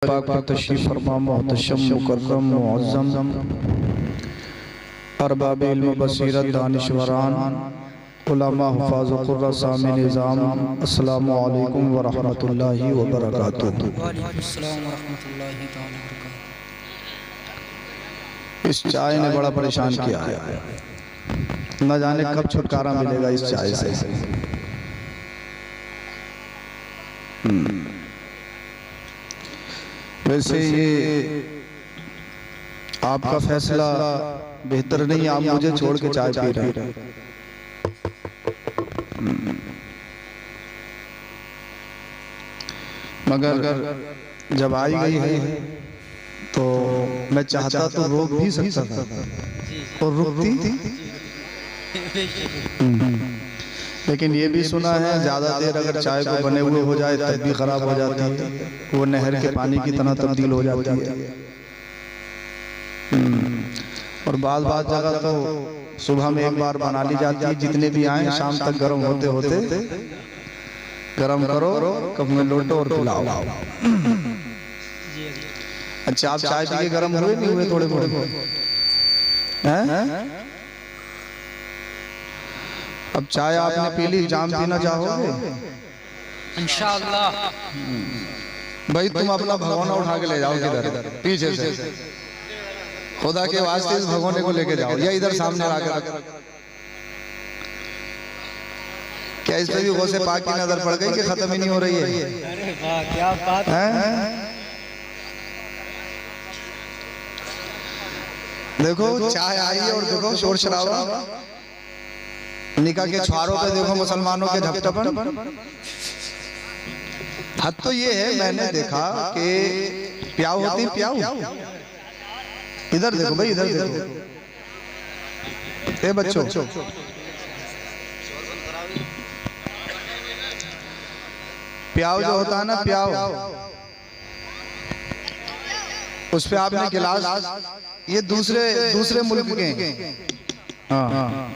पाक पर तशरीफ़ फरमा मोहतशम मुकर्रम मुअज़्ज़म अरबाब इल्म बसीरत दानिशवरान उलमा हुफ़ाज़ क़ुर्रा सामी निज़ाम अस्सलामु अलैकुम व रहमतुल्लाहि व बरकातुहू। इस चाय ने बड़ा परेशान किया है, न जाने कब छुटकारा मिलेगा इस चाय से। वैसे ये आपका फैसला बेहतर नहीं, आप मुझे छोड़ के चाय पी रहे हैं। मगर जब आई गई है तो मैं चाहता तो रोक भी सकता था और रुकती थी, लेकिन ये भी सुना है ज्यादा देर अगर चाय को बने हुए हो जाए तब भी खराब हो जाती है, वो नहर के पानी की तरह तब्दील हो जाती है। और बात जगह तो सुबह में एक बार बना ली जाती है, जितने भी आए शाम तक गर्म होते होते गर्म करो, कप में लोटो और पिलाओ। अच्छा, आप चाय पी के गर्म हुए नहीं हुए? थोड़े थोड़े हैं? अब चाय आपने पी ली, जाम पीना चाहोगे? इंशाअल्लाह। भाई तुम अपना भगोना उठा के ले जाओ, किधर पीछे से खुदा के वास्ते इस भगोने को लेके जाओ, या इधर सामने लाकर। क्या इस पे भी गौसे पाक की नजर पड़ गई कि खत्म ही नहीं हो रही है? अरे वाह, क्या बात है? देखो चाय आई है और देखो शोर शराबा, निकाह के छुआरों पे देखो मुसलमानों के झपटपन। हद तो ये है, मैंने देखा कि प्याऊ होती, प्याऊ इधर देखो भाई, इधर देखो। ए बच्चों, प्याऊ जो होता है ना, प्याऊ, उस पे आपने गिलास, ये दूसरे मुल्क के, हाँ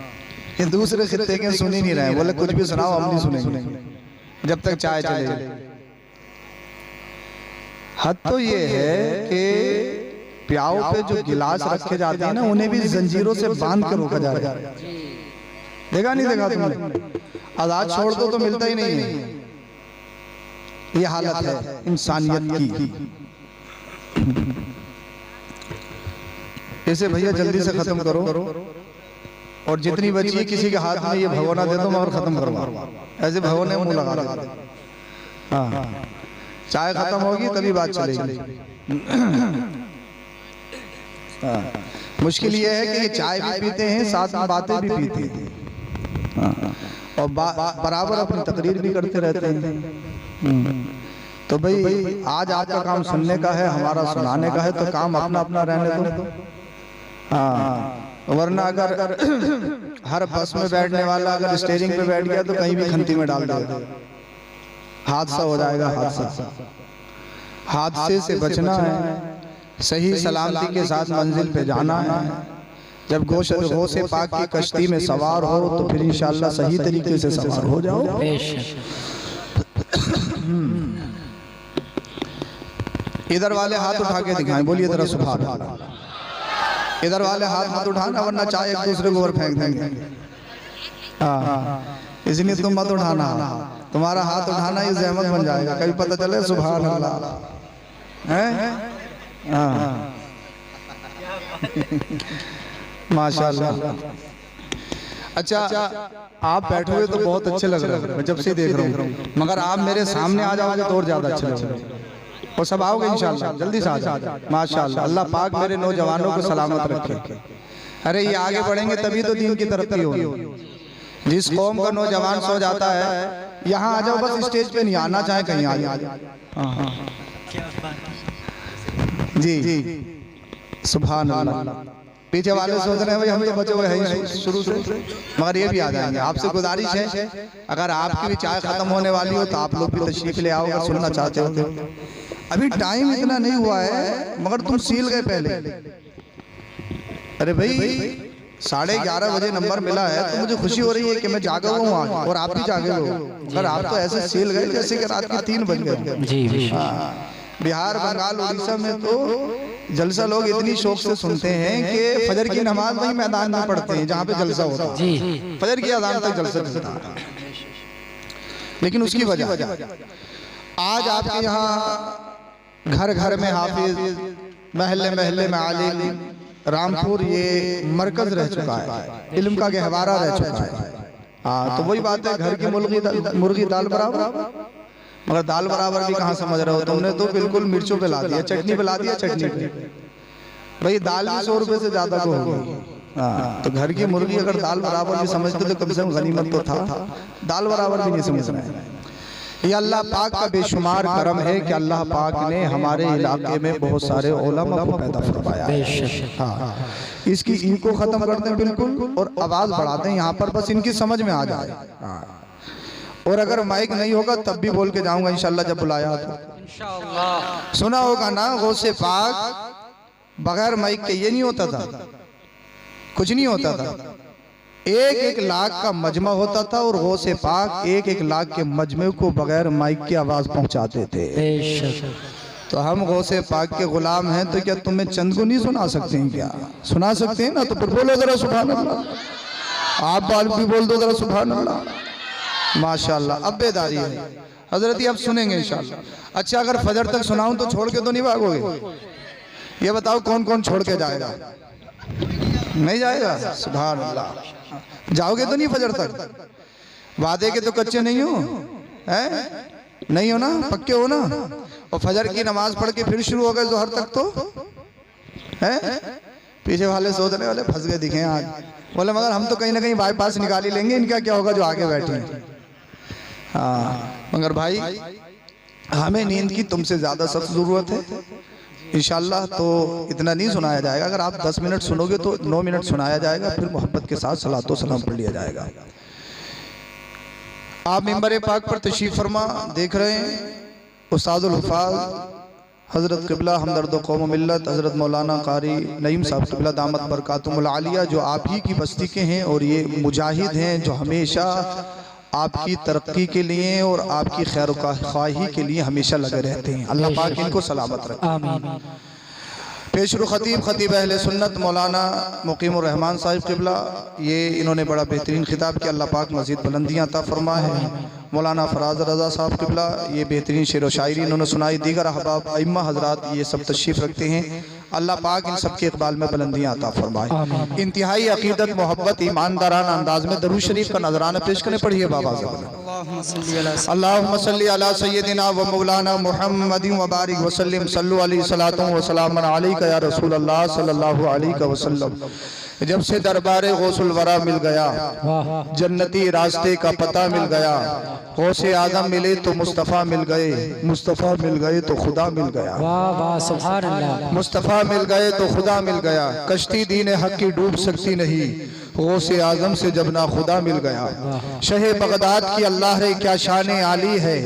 ये दूसरे खित्ते के सुन ही नहीं रहे, बोले कुछ भी सुनाओ हम नहीं सुनेंगे जब तक चाय चले। हद तो ये है कि प्याऊ पे जो गिलास रखे जाते हैं ना, उन्हें भी जंजीरों से बांध कर रोका जा रहा है। देखा नहीं देखा तुमने? आजाद छोड़ दो तो मिलता ही नहीं है। ये हालत है इंसानियत की। इसे भैया जल्दी से खत्म करो, और जितनी बची है किसी के हाथ में ये भगोना दे दो, मैं और खत्म करूंगा। ऐसे भगोने मुंह लगा देते। हाँ, चाय खत्म होगी तभी बात चलेगी। मुश्किल ये है कि ये चाय भी पीते हैं, साथ में बातें भी पीते हैं, और बराबर अपनी तकरीर भी करते रहते हैं। तो भाई आज आपका काम सुनने का है, हमारा सुनाने का है, तो काम अपना अपना रहने दो। हाँ, वरना अगर हर बस में बैठने वाला अगर स्टेरिंग पे बैठ गया तो कहीं भी खंती में डाल देगा, हादसा हो जाएगा। हादसे से बचना है, सही सलामती के साथ मंजिल पे जाना है। जब गौसे पाक की कश्ती में सवार हो तो फिर इंशाअल्लाह सही तरीके से सवार हो जाओ। इधर वाले हाथ उठा के दिखाएं, बोलिए जरा सुभान अल्लाह। इधर वाले हाथ मत उठाना, वरना चाय एक दूसरे को और फेंक देंगे। इसलिए तुम मत उठाना, तुम्हारा हाथ उठाना ही जहमत बन जाएगा, कभी पता चले सुभान अल्लाह है। माशाल्लाह। अच्छा, आप बैठे हुए तो बहुत अच्छे लग रहे हैं, मैं जब से देख रहा हूँ, मगर आप मेरे सामने आ जाओगे तो और ज्यादा अच्छे लगेंगे। और सब आओगे इंशाल्लाह, जल्दी से आ जाओ। माशाल्लाह, अल्लाह पाक मेरे नौजवानों को सलामत रखे। अरे ये आगे बढ़ेंगे तभी तो दीन की तरक्की होगी। जिस कौम का नौजवान सो जाता है, यहाँ आ जाओ, बस स्टेज पे नहीं आना, चाहे कहीं आ जाओ। जी सुभान अल्लाह। पीछे वाले सोच रहे हैं भाई हम तो बचे हुए हैं शुरू से, मगर ये भी आ जाएंगे। आपसे गुजारिश है, अगर आपकी भी चाय खत्म होने वाली हो तो आप लोग भी तशरीफ ले आओ, अगर सुनना चाहते हो तो। अभी टाइम इतना नहीं हुआ है, मगर तुम सील गए पहले। अरे भाई 11:30 बजे नंबर मिला है तो मुझे खुशी हो रही है कि मैं जागा हुआ हूँ आज, और आप भी जागे हो। अगर आप तो ऐसे सील गए जैसे कि रात के 3 बज गए। बिहार, बंगाल, उड़ीसा में तो जलसा लोग इतनी शौक से सुनते हैं कि फजर की नमाज वही मैदान में पढ़ते हैं जहाँ पे जलसा होता है। जी फजर की अजान तक जलसा चलता है। लेकिन उसकी वजह आज आपके यहाँ घर घर में हाफिज, महल्ले महल्ले में आलिम, रामपुर ये मरकज रह चुका है, इल्म का गहवारा रह चुका है। हाँ, तो वही बात है, घर की मुर्गी दाल बराबर, मगर दाल बराबर भी कहाँ समझ रहे हो तुमने, तो बिल्कुल मिर्चों पे ला दिया, चटनी पे ला दिया, चटनी पे। भाई दाल भी 100 रुपए से ज्यादा को होगी। हाँ, तो घर की मुर्गी अगर दाल बराबर भी समझते तो कम से कम गनीमत तो था, दाल बराबर भी नहीं समझ रहे हैं। ये अल्लाह पाक का बेशुमार करम है कि अल्लाह पाक ने हमारे इलाके में बहुत सारे उलमा को पैदा फरमाया है। हाँ, इसकी इनको खत्म कर दें बिल्कुल और आवाज बढ़ा दें यहाँ पर, बस इनकी समझ में आ जाए। हाँ, और अगर माइक नहीं होगा तब भी बोल के जाऊंगा इंशाल्लाह जब बुलाया तो। इंशाअल्लाह सुना होगा ना, गौसे पाक बगैर माइक के ये नहीं होता था, कुछ नहीं होता था। 1-1 लाख का मजमा होता था और गौसे पाक 1-1 लाख के मजमे को बगैर माइक की आवाज पहुंचाते थे। तो हम गौसे पाक के गुलाम हैं, तो क्या तुम्हें चंद को नहीं सुना सकते हैं? क्या सुना सकते हैं ना? तो फिर बोलो जरा सुभान अल्लाह, आप बाल भी बोल दो जरा सुभान अल्लाह। माशाल्लाह, अब बेदारी है हजरत, अब सुनेंगे इंशाल्लाह। अच्छा, अगर फजर तक सुनाऊं तो छोड़ के तो नहीं भागोगे? ये बताओ कौन कौन छोड़ के जाएगा? नहीं जाएगा? सुभान अल्लाह। जाओगे तो नहीं फजर तक? वादे के तो कच्चे नहीं हो, हैं? नहीं हो ना? पक्के हो ना? और फजर की नमाज पढ़ के फिर शुरू हो गए जोहर तक तो हैं? पीछे वाले सोचने वाले फंस गए दिखे आज, बोले मगर हम तो कहीं ना कहीं बाईपास निकाल ही लेंगे, इनका क्या होगा जो आगे बैठे हैं। हाँ, मगर भाई हमें नींद की तुमसे ज्यादा सख्त जरूरत है इंशाल्लाह। तो इतना नहीं सुनाया जाएगा, अगर आप 10 मिनट सुनोगे तो 9 मिनट सुनाया जाएगा, फिर मोहब्बत के साथ सलातो सलाम पढ़ लिया जाएगा। आप मिंबर पाक पर तशरीफ फरमा देख रहे हैं उस्तादुल हुफ़ाज़ हज़रत क़िबला हमदर्द कौम मिल्लत हज़रत मौलाना कारी नईम साहब क़िबला दामत बरकातुहुल आलिया, जो आप ही की बस्ती के हैं और ये मुजाहिद हैं जो हमेशा आपकी तरक्की के लिए और आपकी खैर ख्वाही के लिए हमेशा लगे रहते हैं। अल्लाह पाक इनको सलामत रखे। पेशरु खतीब अहले सुन्नत मौलाना मुकीमुर रहमान साहिब क़िबला, ये इन्होंने बड़ा बेहतरीन खिताब किया, अल्लाह पाक मज़ीद बुलंदियाँ अता फरमा है। मौलाना फराज रज़ा साहब क़िबला, ये बेहतरीन शेर व शायरी इन्होंने सुनाई। दीगर अहबाब अइम्मा हज़रात ये सब तशरीफ़ रखते हैं, अल्लाह पाक इन सब के इक़बाल में बुलंदियाँ अता फरमाए। इंतहाई अक़ीदत मोहब्बत ईमानदाराना अंदाज में दरूद शरीफ का नजराना पेश करने पढ़िए बाबा। अल्लाहुम्मा सल्ली अला सय्यदिना व मौलाना मुहम्मदिन व बारिक व सल्लिम सल्लु अलैहि सलातु व सलामन अलैका या रसूल अल्लाह सल्लल्लाहु अलैहि वसल्लम। जब से दरबारे गौसुल वरा मिल गया, जन्नती रास्ते का पता मिल गया, गौसे आजम मिले तो मुस्तफ़ा मिल गए, मुस्तफ़ा मिल गए तो खुदा मिल गया, मुस्तफ़ा मिल गए तो खुदा मिल गया। कश्ती दीन हक की डूब सकती नहीं, गौसे आजम से जब ना खुदा मिल गया। शहे बगदाद की अल्लाह रे क्या शान आली है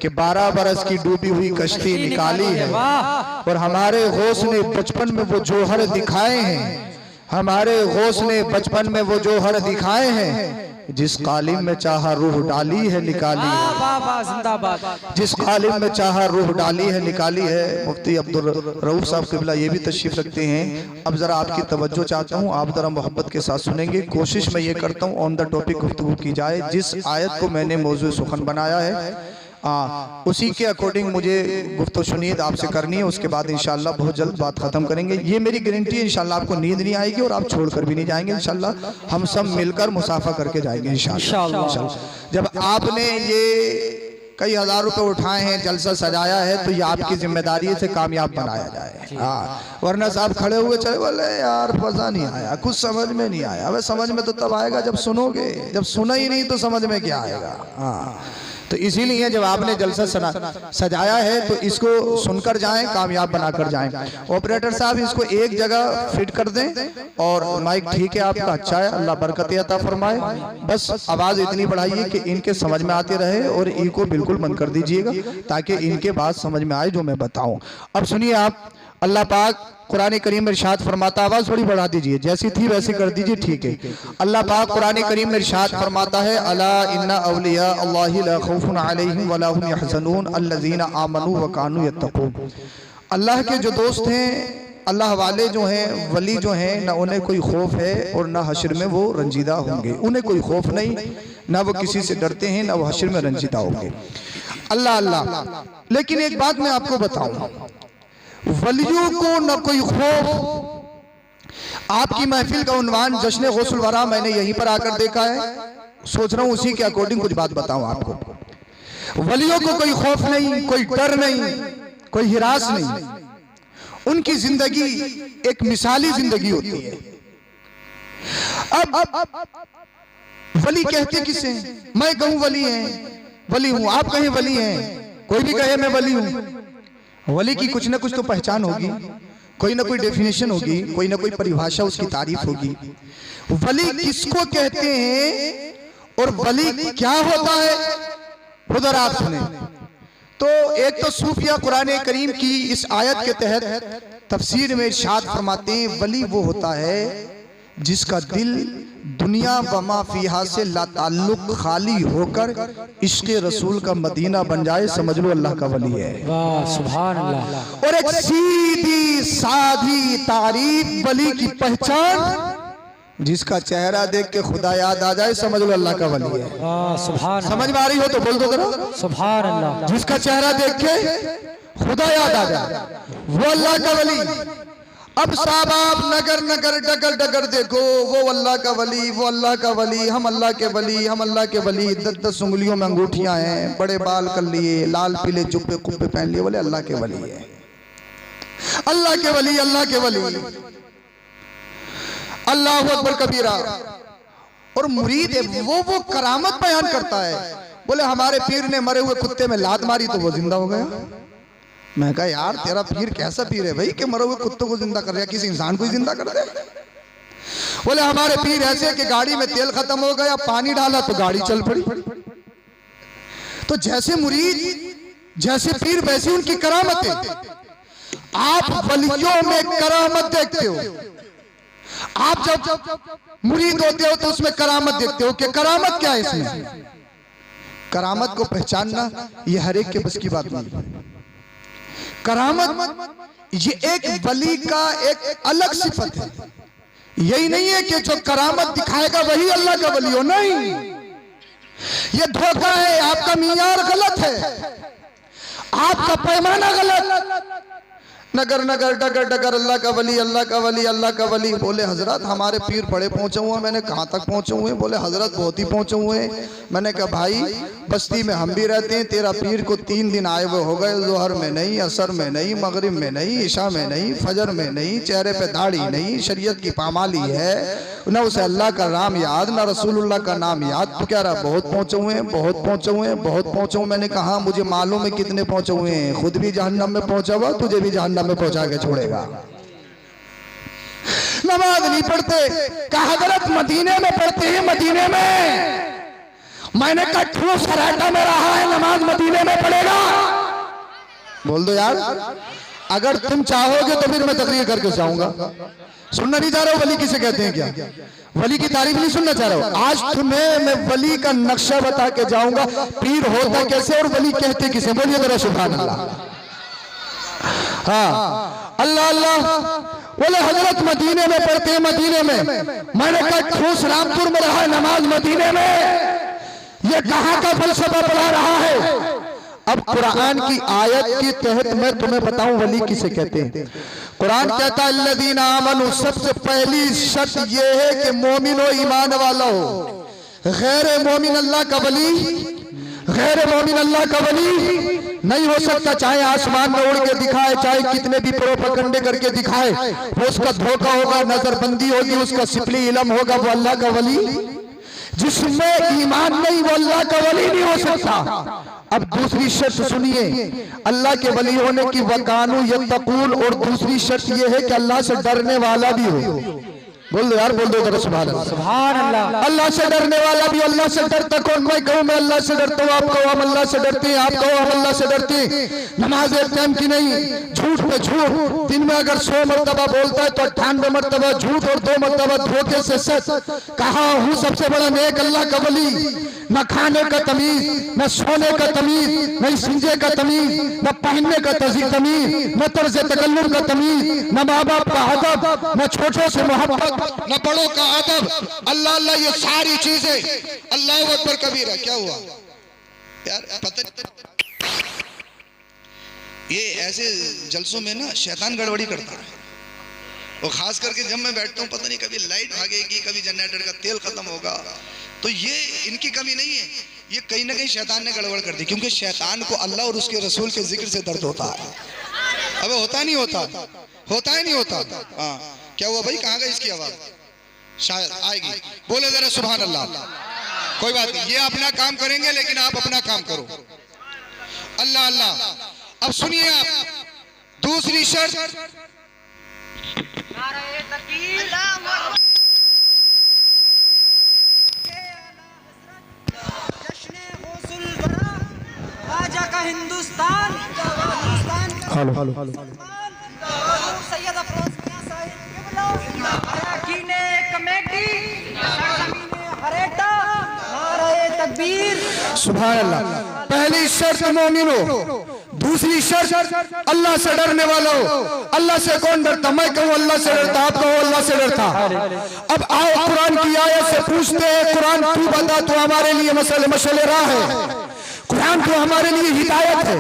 कि 12 बरस की डूबी हुई कश्ती निकाली है। और हमारे गौस ने बचपन में वो जोहर दिखाए हैं, हमारे गौस ने बचपन में वो जोहर दिखाए हैं, जिस कालिम में चाहा रूह डाली है निकाली है, जिस कालिम में चाहा रूह डाली है निकाली है। मुफ्ती अब्दुल रऊफ साहब क़िबला ये भी तशरीफ रखते हैं। अब जरा आपकी तवज्जो चाहता हूँ, आप जरा मोहब्बत के साथ सुनेंगे। कोशिश मैं ये करता हूँ ऑन द टॉपिक गुफ्तगू की जाए। जिस आयत को मैंने मौजू सुखन बनाया है उसी के अकॉर्डिंग मुझे गुफ्तगू सुनीद आपसे करनी है, उसके बाद इंशाल्लाह बहुत जल्द बात खत्म करेंगे। ये मेरी गारंटी है, इंशाल्लाह आपको नींद नहीं आएगी और आप छोड़कर भी नहीं जाएंगे। इंशाल्लाह हम सब मिलकर मुसाफा करके जाएंगे इंशाल्लाह। जब आपने ये कई हज़ार रुपए उठाए हैं, जलसा सजाया है, तो ये आपकी जिम्मेदारी से कामयाब बनाया जाए। वरना साहब खड़े हुए चले बोले यार मजा नहीं आया, कुछ समझ में नहीं आया। अबे समझ में तो तब आएगा जब सुनोगे, जब सुना ही नहीं तो समझ में क्या आएगा। तो इसीलिए जब आपने जलसा सजाया है तो इसको सुनकर जाएं, कामयाब बनाकर जाएं। ऑपरेटर साहब इसको एक जगह फिट कर दें और माइक ठीक है आपका, अच्छा है, अल्लाह बरकत अता फरमाए। बस आवाज़ इतनी बढ़ाइए कि इनके समझ में आते रहे और इनको बिल्कुल बंद कर दीजिएगा ताकि इनके बात समझ में आए जो मैं बताऊं। अब सुनिए आप, अल्लाह पाक कुरान करीम में इरशाद फरमाता, आवाज थोड़ी बढ़ा दीजिए, जैसी थी वैसी कर दीजिए, ठीक है। अल्लाह पाक कुरान करीम में इरशाद फरमाता है, अला इन्ना औलिया अल्लाहि ला खौफुन अलैहिम वला हुम यहज़नून अल्लज़ीना आमनू व कानू यत्तक़ून। अल्लाह के जो दोस्त हैं, अल्लाह वाले जो हैं, वली जो हैं, ना उन्हें कोई खौफ है और ना हश्र में वो रंजीदा होंगे। उन्हें कोई खौफ नहीं, ना वो किसी से डरते हैं, ना वो हश्र में रंजीदा होंगे। अल्लाह अल्लाह। लेकिन एक बात मैं आपको बताऊं, वलियों को न कोई खौफ। आपकी महफिल का उन्वान जश्न गौसुल वरा मैंने यहीं पर आकर देखा है, सोच रहा हूं उसी के अकॉर्डिंग कुछ बात बताऊं आपको। वलियों को कोई खौफ नहीं, कोई डर नहीं, कोई हिरास नहीं। उनकी जिंदगी एक मिसाली जिंदगी होती है। अब वली कहते किसे? मैं कहूं वली है, वली हूं, आप कहें वली हैं, कोई भी कहे मैं वली हूं। वली की कुछ ना कुछ तो पहचान होगी, कोई ना कोई डेफिनेशन होगी, कोई ना कोई परिभाषा उसकी तारीफ होगी। वली किसको कहते हैं और वली क्या होता है, उधर आप सुने। तो एक तो सूफिया कुरान करीम की इस आयत के तहत तफसीर में इरशाद फरमाते हैं, वली वो होता है जिसका दिल दुनिया व मा फीहा से लाताल्लुक खाली होकर इश्क़ रसूल का मदीना बन जाए, समझ लो अल्लाह का वली है। वाह सुभान अल्लाह। और एक सीधी साधी तारीफ वली की पहचान, जिसका चेहरा देख के खुदा याद आ जाए, समझ लो अल्लाह का वली है। वाह सुभान। समझ में आ रही हो तो बोल दो जरा, सुभान अल्लाह। जिसका चेहरा देख के खुदा याद आ जाए, वो अल्लाह का वली। अब साहब आप नगर नगर डगर डगर देखो, वो अल्लाह का वली, वो अल्लाह का वली, हम अल्लाह के वली, हम अल्लाह के वली। 10-10 उंगलियों में अंगूठियां हैं, बड़े बाल कर लिए, लाल पीले जुब्बे कुब्बे पहन लिए, बोले अल्लाह के वली है, अल्लाह के वली, अल्लाह के वली। अल्लाहु अकबर कबीरा। और मुरीद है वो करामत बयान करता है, बोले हमारे पीर ने मरे हुए कुत्ते में लात मारी तो वो जिंदा हो गया। मैं कहा यार तेरा पीर कैसा पीर है भाई कि मरे हुए कुत्तों को जिंदा कर रहा है, किसी इंसान को ही जिंदा कर दे। बोले हमारे पीर ऐसे कि गाड़ी में तेल खत्म हो गया, पानी डाला तो गाड़ी चल पड़ी। तो जैसे मुरीद जैसे पीर वैसी उनकी करामतें। आप वलियों में करामत देखते हो, आप जब मुरीद होते हो तो उसमें करामत देखते हो कि करामत क्या है इसमें। करामत को पहचानना ये हर एक के बस की बात नहीं। करामत ये एक वली का एक अलग सिफत है। यही नहीं है कि जो करामत दिखाएगा वही अल्लाह का वली हो, नहीं, ये धोखा है। आपका मियार गलत है, आपका पैमाना गलत। नगर नगर डगर डगर अल्लाह का वली, अल्लाह का वली, अल्लाह का वली। बोले हजरत हमारे पीर बड़े पहुंचे हुए हैं। मैंने कहाँ तक पहुंचे हुए हैं? बोले हजरत बहुत ही पहुंचे हुए हैं। मैंने कहा भाई बस्ती में हम भी रहते हैं, तेरा पीर को 3 दिन आए हुए हो गए, जोहर में नहीं, असर में नहीं, मगरिब में नहीं, इशा में नहीं, फजर में नहीं, चेहरे पे दाढ़ी नहीं, शरीयत की पामाली है, न उसे अल्लाह का नाम याद, न रसूलुल्लाह का नाम याद। तो कह रहा बहुत पहुंचे हुए हैं, बहुत पहुंचे हुए हैं, बहुत पहुंचे हुए। मैंने कहा मुझे मालूम है कितने पहुंचे हुए हैं, खुद भी जहन्नम में पहुंचा हुआ, तुझे भी जहन्नम में पहुंचा के छोड़ेगा। नमाज नहीं पढ़ते, कहा हजरत मदीने में पढ़ते हैं, मदीने में। मैंने कहा ठूस सराटा में रहा है, नमाज मदीने में पढ़ेगा। बोल दो यार, अगर तुम चाहोगे तो फिर मैं तकरीर करके जाऊंगा। सुनना नहीं चाह रहा हूं वली किसे कहते हैं, क्या वली की तारीफ नहीं सुनना चाह रहा हूं। आज तुम्हें मैं वली का नक्शा बता के जाऊंगा, पीर होता कैसे और वली कहते किसे। बोलिए जरा सुभान अल्लाह। हाँ अल्लाह अल्लाह। बोले हजरत मदीने में पढ़ते हैं, मदीने में। मैंने कहा ठूस रामपुर में रहा है, नमाज मदीने में। ये कहां का फलसफा पढ़ा रहा है। अब कुरान की आयत के तहत मैं तुम्हें बताऊं वली किसे कहते हैं। कुरान कहता है अल्लज़ीना आमनू, सबसे पहली शर्त यह है कि मोमिन हो, ईमान वाला हो। गैर मोमिन अल्लाह का वली, गैर मोमिन अल्लाह का वली नहीं हो सकता। चाहे आसमान में उड़ के दिखाए, चाहे कितने भी प्रोपगंडे करके दिखाए, वो उसका धोखा होगा, नजरबंदी होगी, उसका सिफली इल्म होगा, वो अल्लाह का वली। जिसमें ईमान नहीं वो अल्लाह का वली नहीं हो सकता। अब दूसरी शर्त सुनिए अल्लाह के वली होने की, वकानू यत्तकून। और दूसरी शर्त यह है कि अल्लाह से डरने वाला भी हो। बोल दो यार, बोल दो जरा सुभान अल्लाह। सुभान अल्लाह। अल्लाह से डरने वाला भी अल्लाह से डरता कौन? मैं कहूँ मैं अल्लाह से डरता हूँ, आप कहो हम अल्लाह से डरते हैं, आप कहो हम अल्लाह से डरते हैं। नमाज एक टाइम की नहीं, झूठ पे झूठ। दिन में अगर 100 मरतबा बोलता है तो 98 मरतबा झूठ और 2 मरतबा धोखे से सच। कहा हूँ सबसे बड़ा नेक अल्लाह का वली। न खाने का तमीज, न सोने का तमीज, न सिंजे का तमीज, न पहनने का तमीज, न तर्ज तकल्लुम का तमीज, न माँ बाप का अदब, न छोटों से मोहब्बत, न बड़ों का अदब। अल्लाह अल्लाह ये सारी चीजें। अल्लाह अकबर कबीरा। क्या हुआ यार? पता ये ऐसे जलसों में ना शैतान गड़बड़ी करता है, और खास करके जब मैं बैठता हूँ पता नहीं कभी लाइट भागेगी, कभी जनरेटर का तेल खत्म होगा। तो ये इनकी कमी नहीं है, ये कहीं ना कहीं शैतान ने गड़बड़ कर दी, क्योंकि शैतान को अल्लाह और उसके रसूल के जिक्र से दर्द होता है। अबे होता नहीं होता, होता ही नहीं होता। हाँ क्या हुआ भाई? कहाँ गई इसकी आवाज? शायद आएगी, बोले जरा सुभान अल्लाह। कोई बात नहीं, ये अपना काम करेंगे लेकिन आप अपना काम करो। अल्लाह अल्लाह। अब सुनिए आप दूसरी शर्त। राजा का Hindustan, hello hello hello. Syed Afroz मियां साहिब किबला, अरकाने कमेटी, सरजमीने हरेटा, नारे तकबीर। सुभान अल्लाह। पहली शर्त मोमिनो, दूसरी शर्त अल्लाह से डरने वाला हो। अल्लाह से कौन डरता? मैं कहूँ अल्लाह से डरता, आप कहो अल्लाह से डरता। अब आओ कुरान की आयत से पूछते हैं, कुरान तू बता, तू हमारे लिए मसले राह है, कुरान तो हमारे लिए हिदायत है,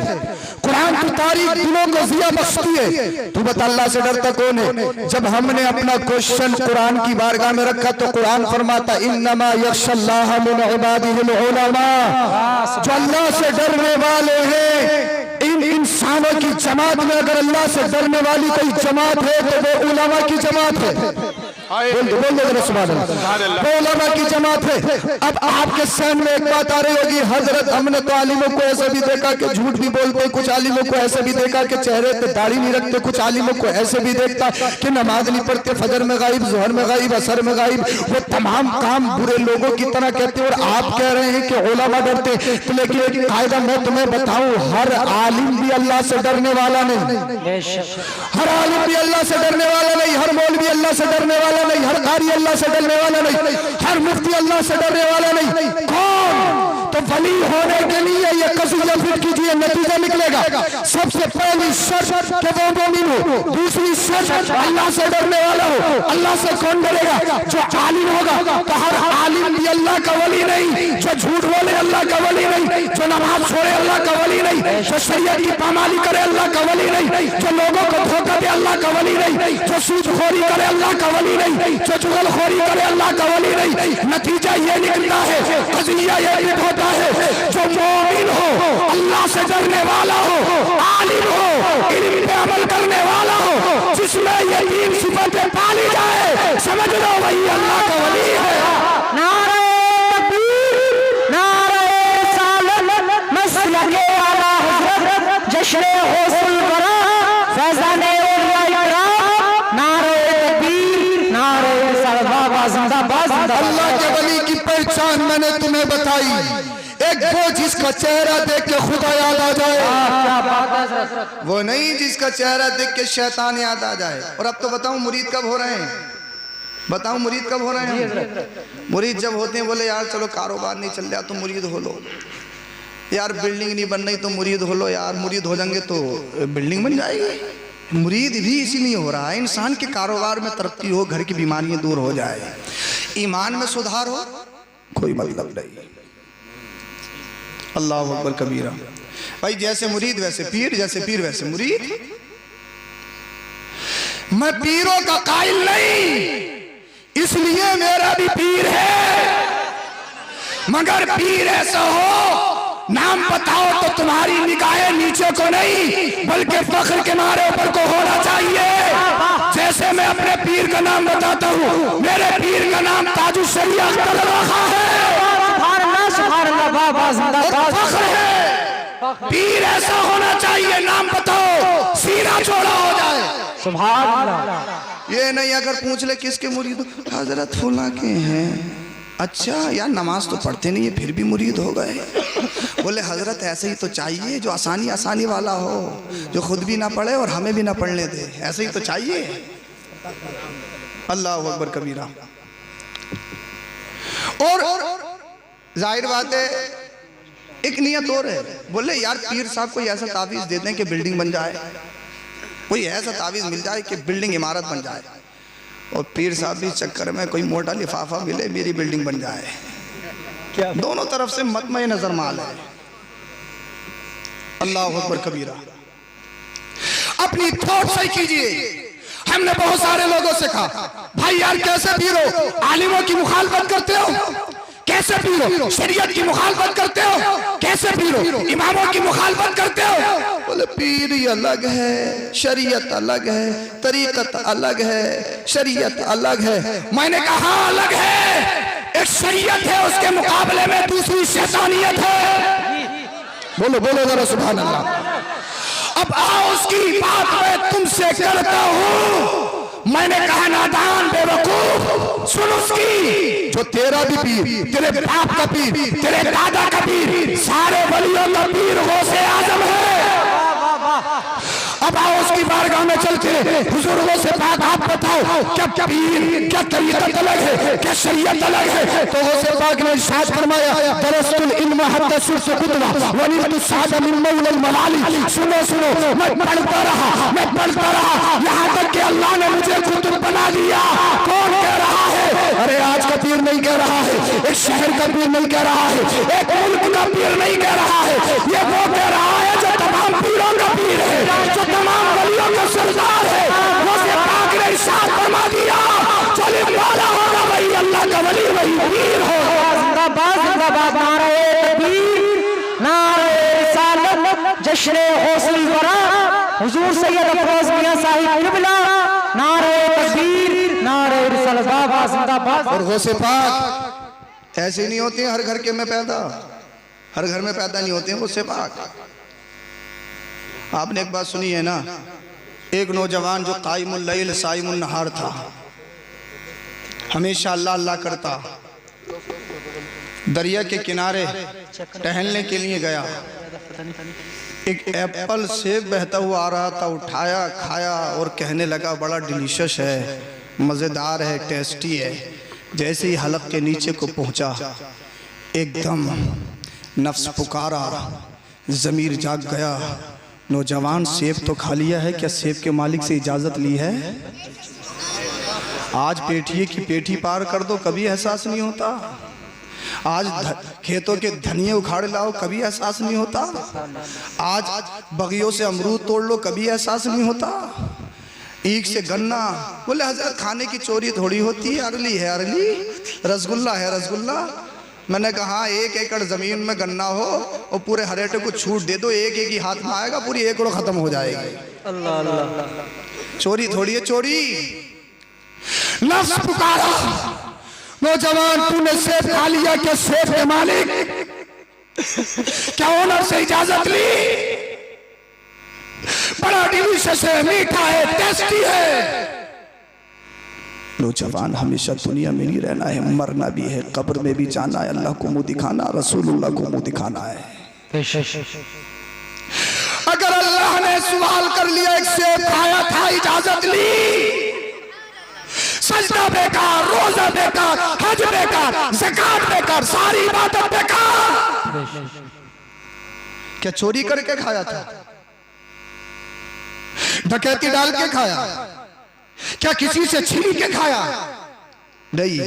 कुरान तो तारीख दिनों को जिया बख्शती है। तू बता अल्लाह से डरता कौन है? जब हमने अपना क्वेश्चन कुरान की बारगाह में रखा तो कुरान फरमाता इन्नमा यख्शल्लाह मिन इबादिहिल उलमा। जो अल्लाह से डरने वाले हैं, इन इंसानों की जमात में अगर अल्लाह से डरने वाली कोई जमात है तो वो उलमा की जमात है। बोल दो सुभान अल्लाह। वो उलमा की जमात है। अब आपके सामने एक बात आ रही होगी, हजरत हमने तो आलिमों को ऐसे भी देखा कि झूठ भी बोलते, कुछ आलिमों को ऐसे भी देखा कि चेहरे पे दाढ़ी नहीं रखते, कुछ आलिमों को ऐसे भी देखता कि नमाज नहीं पढ़ते, फजर में गायब, जोहर में गायब, असर में गायब। वो तमाम काम बुरे लोगों की तरह कहते और आप कह रहे हैं कि उलमा डरते। तो लेकिन एक कायदा मैं तुम्हें बताऊं, हर आलिम भी अल्लाह से डरने वाला नहीं, हर आलिम भी अल्लाह से डरने वाला नहीं, हर मौलवी अल्लाह से डरने वाला नहीं, हर कारी अल्लाह से डरने वाला नहीं, हर मुफ्ती अल्लाह से डरने वाला नहीं। कौन? तो वली होने के लिए ये कसीदा फिट कीजिए, नतीजा निकलेगा। सबसे पहली शर्त कि वो मोमिन हो, दूसरी शर्त अल्लाह से डरने वाला हो। अल्लाह से कौन डरेगा? जो आलिम होगा। तो हर आलिम भी अल्लाह का वली नहीं, जो झूठ बोले अल्लाह का वली नहीं, जो नमाज छोड़े अल्लाह का वली नहीं, जो शरीयत की पामाली करे अल्लाह का वली नहीं, जो लोगों को धोखा दे अल्लाह का वली नहीं, जो सूदखोरी करे अल्लाह का वली नहीं, जो चुगलखोरी करे अल्लाह का वली नहीं। नतीजा ये निकलता है, कज़िया ये होता है, जो मोमिन हो, अल्लाह से डरने वाला हो, आलिम हो, इल्म पे अमल करने वाला हो, जिसमें ये 3 सिफतें पाली जाए, समझ लो वही अल्लाह का वली है। नारे तकबीर, नारे रिसालत, मसलके आला हज़रत, जश्न हुस्न बरा, फैज़ाने औलिया इकराम, नारे तकबीर, नारे रिसालत, जिंदाबाद जिंदाबाद। अल्लाह के वली की पहचान मैंने तुम्हें बताई, एक वो जिसका चेहरा देख के खुदा याद आ जाए, वो नहीं जिसका चेहरा देख के शैतान याद आ जाए। और अब तो बताऊं मुरीद कब हो रहे हैं? बताऊं मुरीद कब हो रहे हैं? मुरीद जब होते हैं बोले यार चलो कारोबार नहीं चल रहा तो मुरीद हो लो, यार बिल्डिंग नहीं बन रही तो मुरीद हो लो, यार मुरीद हो जाएंगे तो बिल्डिंग बन जाएगी। मुरीद भी इसीलिए हो रहा है, इंसान के कारोबार में तरक्की हो, घर की बीमारियां दूर हो जाए, ईमान में सुधार हो, कोई मतलब नहीं। अल्लाह अकबर कबीरा। भाई जैसे मुरीद वैसे पीर, जैसे पीर वैसे मुरीद। मैं पीरों का कायल नहीं, इसलिए मेरा भी पीर है, मगर पीर ऐसा हो नाम बताओ तो तुम्हारी निगाहें नीचे को नहीं बल्कि फख्र के मारे ऊपर को होना चाहिए। जैसे मैं अपने पीर का नाम बताता हूँ, मेरे पीर का नाम ताजुश शरिया अख्तर रखा है, फख्र है। पीर ऐसा होना चाहिए, नाम बताओ सीना चौड़ा हो जाए। सुभान अल्लाह। ये नहीं अगर पूछ ले किसके मुरीद हो, हजरत फुला के हैं। अच्छा यार नमाज तो पढ़ते नहीं है फिर भी मुरीद हो गए। बोले हजरत ऐसे ही तो चाहिए, जो आसानी आसानी वाला हो, जो खुद भी ना पढ़े और हमें भी ना पढ़ने दे, ऐसे ही तो चाहिए। अल्लाह अकबर कबीरा। और जाहिर बात है एक नियत और है। बोले यार पीर साहब कोई ऐसा तावीज दे दें कि बिल्डिंग बन जाए, कोई ऐसा तावीज मिल जाए कि बिल्डिंग इमारत बन जाए। और पीर साहब भी चक्कर में कोई मोटा लिफाफा मिले मेरी बिल्डिंग बन जाए। क्या दोनों तरफ से मतमय नजर माल है। अल्लाह अकबर कबीरा। अपनी थॉट सही कीजिए। हमने बहुत सारे लोगों से कहा भाई यार कैसे पीर हो, आलिमों की मुखालफत करते हो, कैसे पीर हो, शरीयत की मुखालफत करते हो, कैसे पीर हो, इमामों की मुखालफत करते हो। बोले पीर ही अलग है, शरीयत अलग है, तरीकत अलग है, शरीयत अलग है। मैंने कहा अलग है, एक शरीयत है उसके मुकाबले में दूसरी शैतानियत है। बोलो बोलो जरा सुभान अल्लाह। अब आओ उसकी बात मैं तुमसे करता हूँ। मैंने कहा नादान बेवकूफ सुन उसकी, जो तेरा भी पीर, तेरे बाप का पीर, तेरे दादा का पीर, सारे वलियों का पीर गौसे आजम है। अब आओ उसकी बारगाह में चल के बुजुर्गों से बात आप बताओ क्या क्या पीर, क्या तरीकत अलग है, क्या शरीयत अलग है। तो गौसे पाक ने इरशाद फरमाया दरअसल इल्म हत्ता सुर्स कुतबा वलिद सादा मिन मौला मवाली। सुनो सुनो मैं पढ़ता रहा यहाँ तक कि अल्लाह ने मुझे कुतुब बना दिया। कौन कह रहा है? अरे आज का पीर नहीं कह रहा है, एक शहर का पीर नहीं कह रहा है, एक मुल्क का पीर नहीं कह रहा है, ये वो कह रहा है जो तमाम पीरों का पीर है, जो तमाम वलियों का सरदार है। गौसे पाक ने इरशाद फरमा दिया जो इल्म वाला होगा वही अल्लाह का वली, वही पीर होगा। जिंदाबाद जिंदाबाद नारे तकबीर नारे रिसालत जश्न हौसल वरा हुजूर सैयद अफरोज मियां साहिब किबला नारे तकबीर नारे रिसालत जिंदाबाद। और गौसे पाक ऐसे नहीं होते हर घर के में पैदा, हर घर में पैदा नहीं होते हैं गौसे पाक। आपने एक बात सुनी है ना, एक नौजवान जो कायमुल लैल साइमुन नहार था, हमेशा अल्लाह अल्लाह करता, दरिया के किनारे टहलने के लिए गया। एक एप्पल सेब बहता हुआ आ रहा था, उठाया, खाया और कहने लगा बड़ा डिलीशियस है, मज़ेदार है, टेस्टी है। जैसे ही हलक के नीचे को पहुंचा एकदम नफ्स पुकारा, ज़मीर जाग गया। नौजवान सेब तो खा लिया है, क्या सेब के मालिक से इजाज़त ली है? आज पेठिए की पेठी पार कर दो कभी एहसास नहीं होता। आज खेतों के धनिये उखाड़ लाओ कभी एहसास नहीं होता। आज बगियों से अमरूद तोड़ लो कभी एहसास नहीं होता। ईख से गन्ना, बोले हजरत खाने की चोरी थोड़ी होती है, अरली है अरली, रसगुल्ला है रसगुल्ला। मैंने कहा 1 एकड़ जमीन में गन्ना हो और पूरे हरेटे को छूट दे दो, एक एक ही हाथ में आएगा, पूरी एकड़ खत्म हो जाएगी। अल्लाह अल्लाह। चोरी थोड़ी है चोरी। नफ्स पुकारा, नौजवान तूने सेब खा लिया, क्या सेब के मालिक क्या ओनर से इजाजत ली? बड़ा डिलीशियस है, मीठा है, टेस्टी है। नौजवान हमेशा दुनिया में नहीं रहना है, मरना भी है, कब्र में भी जाना है, अल्लाह को मुंह दिखाना, रसूलुल्लाह को मुंह दिखाना है। अगर अल्लाह ने सवाल कर लिया, एक सेब खाया था, इजाजत ली, सजदा बेकार, रोजा बेकार, हज बेकार, ज़कात बेकार, सारी इबादत बेकार। क्या चोरी करके खाया था? डकैती डाल के खाया? क्या किसी से छीन के खाया? नहीं,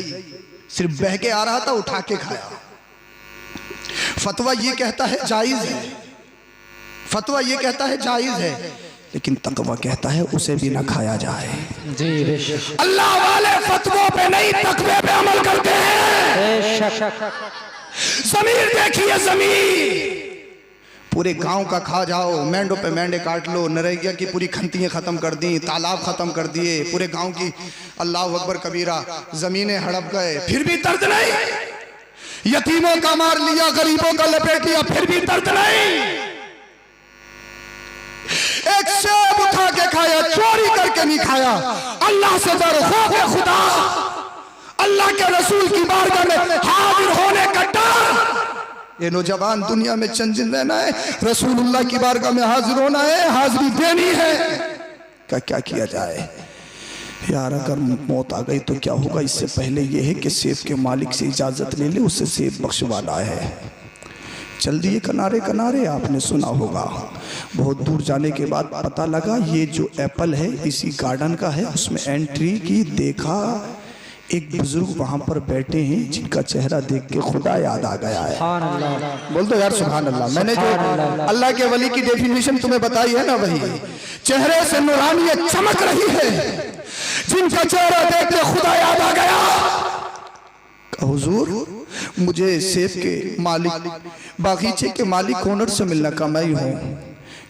सिर्फ बह के आ रहा था, उठा के खाया। फतवा ये कहता है जायज है, फतवा ये कहता है जायज है, लेकिन तकवा कहता है उसे भी ना खाया जाए। जी अल्लाह वाले फतवों पे नहीं तकवे पे अमल करते हैं। ज़मीर देखिए, ज़मीर पूरे गांव का खा जाओ, मेंढों पे मेंढे काट लो, नरेगा की पूरी खंतियाँ खत्म कर दी, तालाब खत्म कर दिए, पूरे गांव की अल्लाह अकबर कबीरा जमीनें हड़प गए, फिर भी दर्द नहीं। यतीमों का मार लिया, गरीबों का लपेट लिया, फिर भी दर्द नहीं। एक सेब उठा के खाया, चोरी करके के नहीं खाया। अल्लाह से डर, खौफ खुदा, अल्लाह के रसूल की बारगाह में हाजिर होने का डर। ये नौजवान दुनिया में चंद दिन रहना है, रसूलुल्लाह की बारगाह में हाजिर होना है, हाजिरी देनी है। क्या किया जाए यार, अगर मौत आ गई तो क्या होगा? इससे पहले यह है कि सेब के मालिक से इजाजत ले ले, उससे सेब बख्शवाना है। चल दिए किनारे किनारे, आपने सुना होगा। बहुत दूर जाने के बाद पता लगा ये जो एप्पल है इसी गार्डन का है। उसमें एंट्री की, देखा एक बुजुर्ग वहां पर बैठे हैं जिनका चेहरा देख के खुदा याद आ गया है। बोल दो यार सुभान अल्लाह। मैंने जो अल्लाह के वली की डेफिनेशन तुम्हें बताई है ना, वही चेहरे से नूरानियत चमक रही है, जिनका चेहरा देख के खुदा याद आ गया। हुजूर मुझे सेब के मालिक, बागीचे के मालिक ओनर से मिलना का मैं हूँ।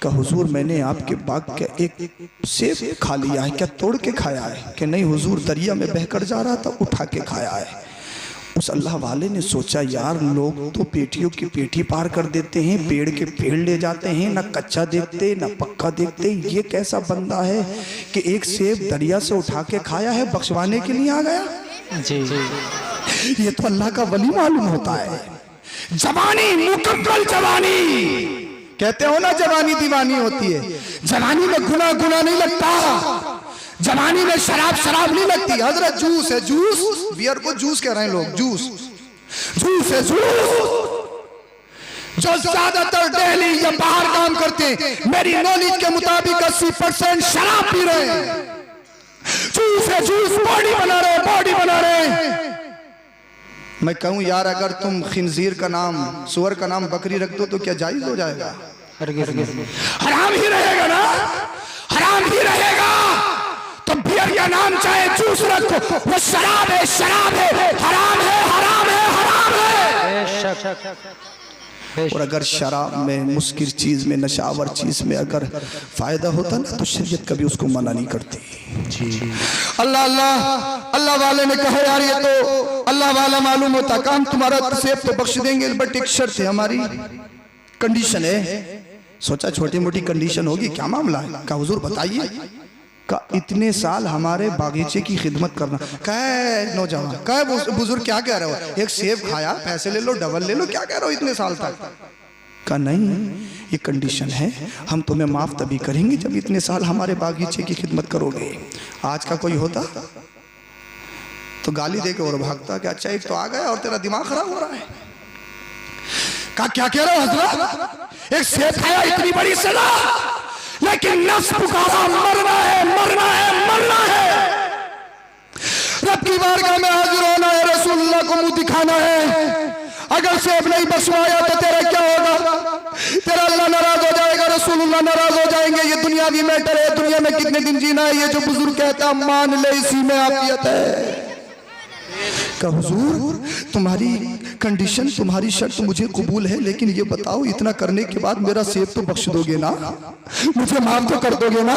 कहा हुजूर मैंने आपके बाग का एक सेब खा लिया है, क्या तोड़ के खाया है? कि नहीं हुजूर दरिया में बहकर जा रहा था, उठा के खाया है। उस अल्लाह वाले ने सोचा यार लोग तो पेटियों की पेटी पार कर देते हैं, पेड़ के पेड़ ले जाते हैं, ना कच्चा देखते ना पक्का देखते, ये कैसा बंदा है कि एक सेब दरिया से उठा के खाया है, बख्शवाने के लिए आ गया। जी ये तो अल्लाह का वली मालूम होता है। जवानी मुकम्मल जवानी, कहते हो ना जवानी दीवानी होती है। जवानी में गुना गुना नहीं लगता, जवानी में शराब शराब नहीं लगती। हजरत जूस है, जूस, बियर को जूस कह रहे हैं लोग, जूस जूस है जूस। जो ज्यादातर दिल्ली या बाहर काम करते हैं, मेरी नॉलेज के मुताबिक 80% शराब पी रहे हैं। जूस है जूस, बॉडी बना रहे, बॉडी बना रहे। मैं कहूं यार अगर तुम खिंजीर का नाम, सुअर का नाम बकरी रख दो तो क्या जायज हो जाएगा? हराम ही रहेगा ना, हराम ही रहेगा। तो बियर का नाम चाहे जूस रखो, वो शराब है, शराब है, हराम है, हराम है, हराम है। और अगर शराब में, मुस्किर चीज में, नशावर चीज में अगर फायदा होता ना तो शरीयत कभी उसको मना नहीं करती। अल्लाह अल्लाह अल्लाह वाले ने कहा यार ये तो अल्लाह वाला मालूम होता, काम तुम्हारा सेब तो बख्श देंगे, बट एक शर्त है, हमारी कंडीशन है। सोचा छोटी मोटी कंडीशन होगी, क्या मामला है? कहा हुजूर बताइए। का इतने साल हमारे बागीचे की खिदमत करना। कहे नौजवान, कहे बुजुर्ग क्या कह रहे हो? एक सेब खाया, पैसे ले लो, डबल ले लो, क्या कह रहे हो इतने साल तक? का नहीं ये कंडीशन है, हम तुम्हें माफ तभी करेंगे जब इतने साल हमारे बागीचे की खिदमत करोगे। आज का कोई होता तो गाली देके और भागता कि अच्छा एक तो आ गया और तेरा दिमाग खराब हो रहा है। का क्या कह रहे हो हजरत? एक सेब खाया, इतनी बड़ी सजा, लेकिन नफ्स पुकारा, मरना है, मरना है, मरना है। रब की बारगाह में हाजिर होना है, रसूलुल्लाह को मुंह दिखाना है। अगर सेब नहीं बख्शवाया तो तेरा क्या होगा? तेरा अल्लाह नाराज हो जाएगा, रसूलुल्लाह नाराज हो जाएंगे। ये दुनियावी मैटर है, दुनिया में कितने दिन जीना है, ये जो बुजुर्ग कहता मान ले इसी में आफियत है। का हुजूर तुम्हारी कंडीशन, तुम्हारी शर्त मुझे कबूल है, लेकिन ये बताओ इतना करने के बाद मेरा सेब तो बख्श दोगे ना? मुझे माफ तो कर दोगे ना?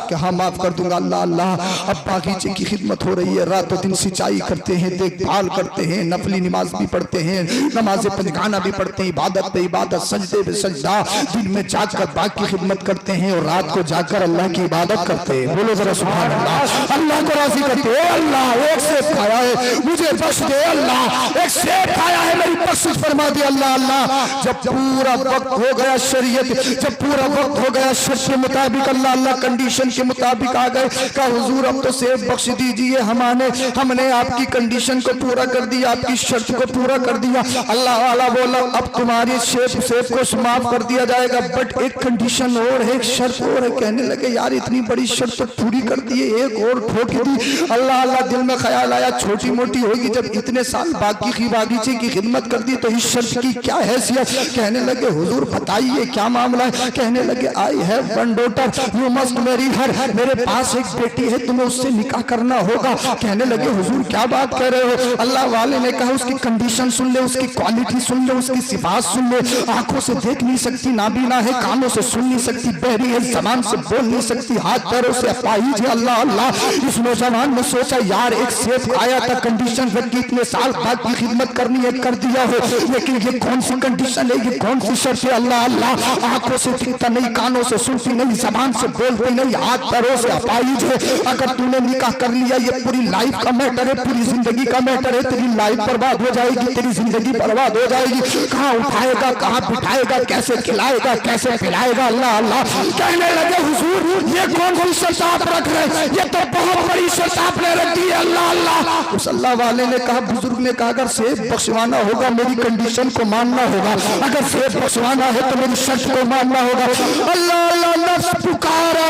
कि हाँ माफ कर दूंगा। अल्लाह अल्लाह, अब बागीचे की खिदमत हो रही है, रातों दिन सिंचाई करते हैं, देखभाल करते हैं, नफली नमाज भी पढ़ते हैं, नमाज पंजगाना भी पढ़ते हैं, इबादत पे इबादत, सजदे पे सजदा, दिन में जागकर बाग की खिदमत करते हैं और रात को जाकर अल्लाह की इबादत करते हैं। बोलो जरा सुभान अल्लाह। अल्लाह को राजी करते हैं। अल्लाह एक सेब खाया है, मुझे बख्श दे। अल्लाह एक सेब खाया है, मेरी बख्शिश फरमा दे। अल्लाह अल्लाह जब पूरा वक्त हो गया शरीयत, जब पूरा वक्त हो गया शर्त के मुताबिक, अल्लाह अल्लाह कंडीशन के मुताबिक आ गए। कहा हुजूर अब तो सेब बख्श दीजिए, हमने आपकी कंडीशन को पूरा कर दिया, आपकी शर्त को पूरा कर दिया। अल्लाह वाला बोला अब तुम्हारी सेब को माफ कर दिया जाएगा, बट एक कंडीशन और है, एक शर्त और है। कहने लगे यार इतनी बड़ी शर्त तो पूरी कर दिए, एक और ठोक दी। अल्लाह अल्लाह दिल में ख्याल आया छोटी मोटी होगी, जब इतने साल बागीचे की खिदमत कर दी तो इस शर्त की क्या हैसियत? कहने लगे हुजूर बताइए क्या मामला है? कहने लगे I have one daughter, you must marry her, मेरे पास एक बेटी है, तुम्हें उससे निकाह करना होगा। कहने लगे हुजूर क्या बात कर रहे हो? अल्लाह वाले ने कहा उसकी कंडीशन सुन ले, उसकी क्वालिटी सुन ले, उसकी सिफात सुन ले। आंखों से देख नहीं सकती, नाबीना है, कानों से सुन नहीं सकती, बहरी है, जबान से बोल नहीं सकती, हाथ पैरों से अपाहिज है। अल्लाह अल्लाह, इस नौजवान ने सोचा यार एक सेब आया था, कंडीशन है कि इतने साल बाद की खिदमत करनी है, कर दिया हो, लेकिन ये कौन सी कंडीशन है, ये कौन सी शर्त है? अल्लाह अल्लाह, आंखों से दिखता नहीं, कानों से सुनती नहीं, जबान से बोलती नहीं, हाथ पैरों से अपाहिज है। अगर तूने निकाह कर लिया, ये पूरी लाइफ का मैटर है, पूरी जिंदगी का मैटर है। तेरी लाइफ बर्बाद हो जाएगी, तेरी जिंदगी बर्बाद हो जाएगी। कहाँ उठाएगा, कहाँ बिठाएगा, कैसे खिलाएगा, कैसे पिलाएगा? अल्लाह अल्लाह। कहने लगे हुजूर ये कौन सी शर्त आप रख रहे हैं, ये तो बहुत बड़ी शर्त आपने रखी है। अल्लाह अल्लाह। उस अल्लाह वाले ने कहा, बुजुर्ग ने कहा, अगर सेब बख्शवाना होगा मेरी कंडीशन को मानना होगा, अगर सेब बख्शवाना है तो मेरी शर्त को मानना होगा। अल्लाह अल्लाह, नफ्स पुकारा,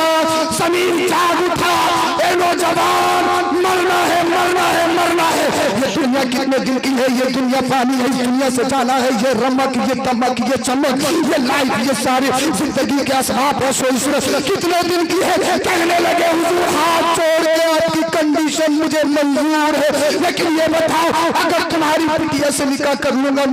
जमीन जाग उठा, ए नौजवान, मरना है, मरना है, मरना है। ये दुनिया कितने दिन की है, ये दुनिया पानी है, इस दुनिया से जाना है। ये रमक, ये दमक, ये चमक, ये लाइफ, ये सारे जिंदगी के असबाब है, कितने दिन की है? कहने लगे हुजूर हाथ जोड़ के आपकी कंडीशन मुझे मंजूर है, लेकिन ये बताओ अगर तुम्हारी बिटिया से निकाह कर लूंगा,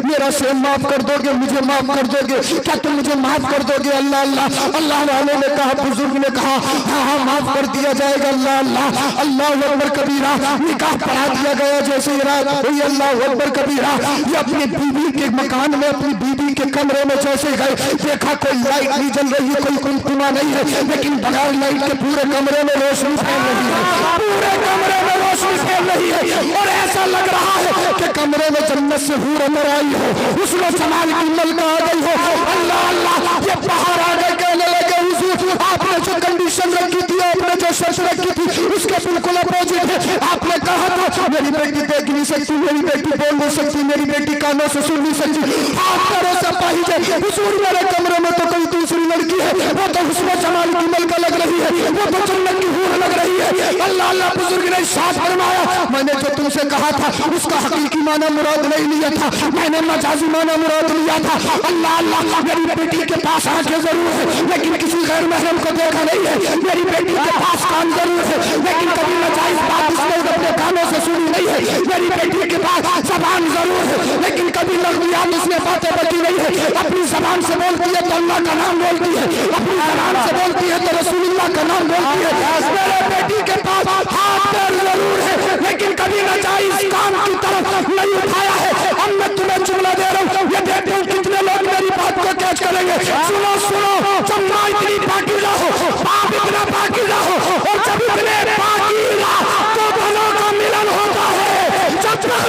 मेरा सेम माफ कर दोगे, मुझे माफ कर दोगे? क्या तुम मुझे माफ कर दोगे? अल्लाह अल्लाह। अल्लाह वाले ने कहा, बुजुर्ग ने कहा, हाँ हाँ माफ कर दिया जाएगा। अल्लाह अल्लाह, अल्लाह अकबर कबीरा। निकाह पढ़ा दिया गया, जैसे रात हुई, अल्लाह अकबर कबीरा। ये अपनी बीवी के मकान में, अपनी बीवी के कमरे में जैसे गए, देखा कोई लाइट नहीं जल रही है, कोई कुमकुमा नहीं है, लेकिन बगैर लाइट के पूरे कमरे में रोशनी फैल रही है, पूरे कमरे में रोशनी फैल रही है। और ऐसा लग रहा है कि कमरे में जन्नत से हूर अंदर आई हो, उसमें जमाल की मलका आ गई हो। अल्लाह अल्लाह, ये बाहर आ गए। कहने लगे हुजूर आपने जो कंडीशन रखी थी, आपने जो शर्त रखी थी, उसके बिल्कुल अपोजिट है। आपने कहा था मेरी बेटी देख नहीं सकती, मेरी बेटी बोल नहीं सकती, मेरी बेटी कानों से सुन नहीं सकती, आप करो सब पाहिजे। हुजूर मेरे कमरे में तो कोई दूसरी लड़की है, वो तो उसमें जमाल की मलका लग रही है, वो तो जन्नत की हूर लग रही है। अल्लाह अल्लाह, बुजुर्ग ने साथ फरमाया, मैंने जो तुमसे कहा था उसका हकीकी माना मुराद नहीं लिया था, मैंने मजाजी माना मुराद लिया था। अल्लाह अल्लाह, मेरी बेटी के पास आंखें जरूर है, लेकिन किसी गैर महरम को देखा नहीं है। मेरी बेटी के पास कान जरूर है, लेकिन कभी नाजायज बात इसने अपने कानों से सुनी नहीं है। मेरी बेटी के पास जबान जरूर है, लेकिन कभी लफ्ज़ियात उसने बातें बची नहीं है। अपनी जबान से बोलती है तो अल्लाह का नाम बोलती है, अपनी जबान से बोलती है तो रसूलुल्लाह का नाम बोलती है। मेरे बेटी के पास हाथ पैर जरूर है, लेकिन कभी नाजायज काम की तरफ नहीं उठाया है। अब मैं तुम्हें जुमला दे रहा हूँ, ये देखते हैं कितने लोग मेरी बात को कैच करेंगे। सुनो सुनो, जब माँ इतनी पाकीज़ा हो, बाप इतना पाकीज़ा हो, और जब इतने पाकीज़ा तो दोनों का मिलन होता है, जब तक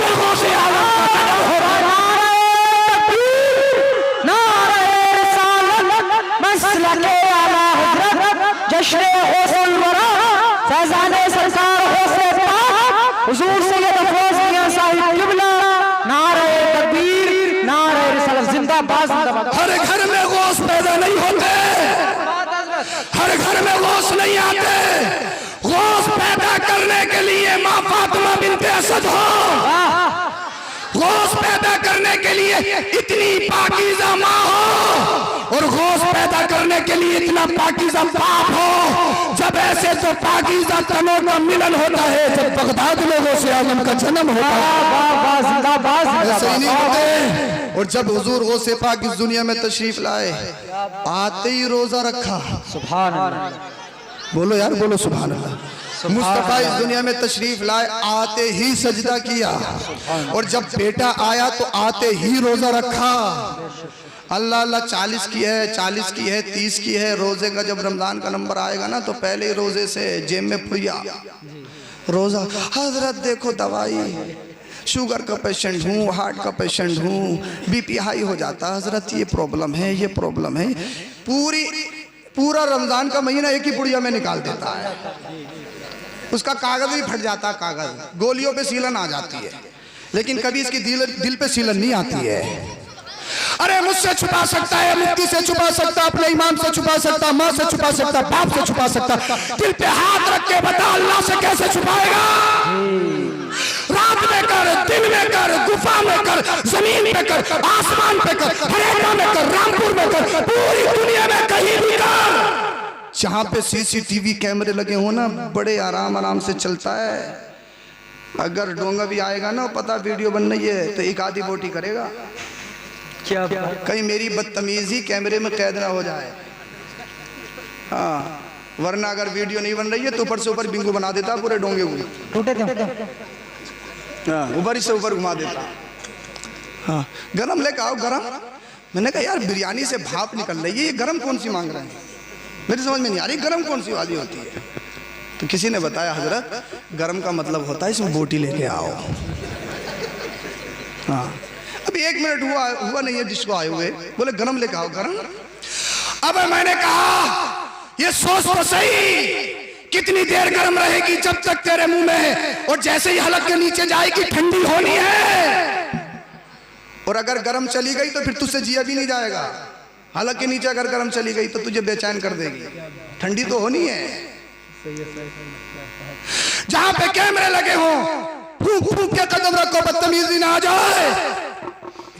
में होशे आलम हो रहा है। जश्न हुस्न वरा फैजान सरकार हुस्न पाक हुजूर सैयद अफरोज मियां साहिब किबला, नारे तकबीर, नारे रिसालत, जिंदाबाद जिंदाबाद। हर घर में गौस पैदा नहीं होते, हर घर में गौस नहीं आते। गौस पैदा करने के लिए माँ फातिमा बिन्ते असद हो, गौस पैदा करने के लिए इतनी पाकीज़ा माँ हो, और गौस पैदा करने के लिए इतना पाकीज़ा बाप हो। जब ऐसे तो पाकीज़ा तनों का मिलन होता है, जब बगदाद में गौसे आजम का जन्म होता है। ऐसे ही नहीं होते। और जब हुजूर गौसे पाक इस दुनिया में तशरीफ लाए, आते ही रोजा रखा। सुभान अल्लाह, बोलो यार, बोलो सुभान अल्लाह। मुस्तफा इस दुनिया में तशरीफ लाए, आते ही सजदा किया, और जब बेटा आया तो आते ही रोजा रखा। अल्लाह अल्लाह, 40 की है, 40 की है, 30 की है। रोजे का जब रमजान का नंबर आएगा ना, तो पहले ही रोजे से जेब में पुड़िया, रोजा। हजरत देखो दवाई, शुगर का पेशेंट हूँ, हार्ट का पेशेंट हूँ, बीपी हाई हो जाता है, हजरत ये प्रॉब्लम है, ये प्रॉब्लम है। पूरा रमजान का महीना एक ही पुड़िया में निकाल देता है, उसका कागज भी फट जाता है, कागज गोलियों पे सीलन आ जाती है, लेकिन कभी इसकी दिल पे सीलन नहीं आती है। अरे मुझसे छुपा सकता है, मुफ्ती से छुपा सकता, अपने इमाम से छुपा सकता, माँ से छुपा सकता, बाप से छुपा सकता, दिल पे हाथ रख के बता अल्लाह से कैसे छुपाएगा? रात में कर, दिन में कर, गुफा में कर, जमीन पे कर, आसमान पे कर, हरियाणा में कर, रामपुर में कर, पूरी दुनिया में कहीं भी कर। जहाँ पे सीसीटीवी कैमरे लगे हो ना, बड़े आराम से चलता है। अगर डोंगा भी आएगा ना, पता वीडियो बन रही है, तो एक आधी बोटी करेगा। कहीं मेरी बदतमीजी कैमरे में कैद ना हो जाए। हाँ, वरना अगर वीडियो नहीं बन रही है तो ऊपर से ऊपर बिंगू बना देता पूरे डोंगे को। टूटे थे हाँ, ऊपर से ऊपर घुमा देता। हाँ, गरम लेके आओ गरम। मैंने कहा यार बिरयानी से भाप निकल रही है, ये गरम कौन सी मांग रहे हैं, मेरी समझ में नहीं आ रही गरम कौन सी वाली होती है। तो किसी ने बताया हजरत गरम का मतलब होता है इसमें बोटी लेके आओ। हाँ, अभी 1 मिनट हुआ नहीं है जिसको आए हुए, बोले गरम लेके आओ गरम। अब मैंने कहा ये सोच तो सही, कितनी देर गर्म रहेगी जब तक तेरे मुंह में है, और जैसे ही हलक के नीचे जाएगी ठंडी होनी है। और अगर गर्म चली गई तो फिर तुझसे जिया भी नहीं जाएगा। हलक के नीचे अगर गर्म चली गई तो तुझे बेचैन कर देगी, ठंडी तो होनी है। जहां पे कैमरे लगे हो फूक फूक के कदम रखो, बदतमीजी ना आ जाए।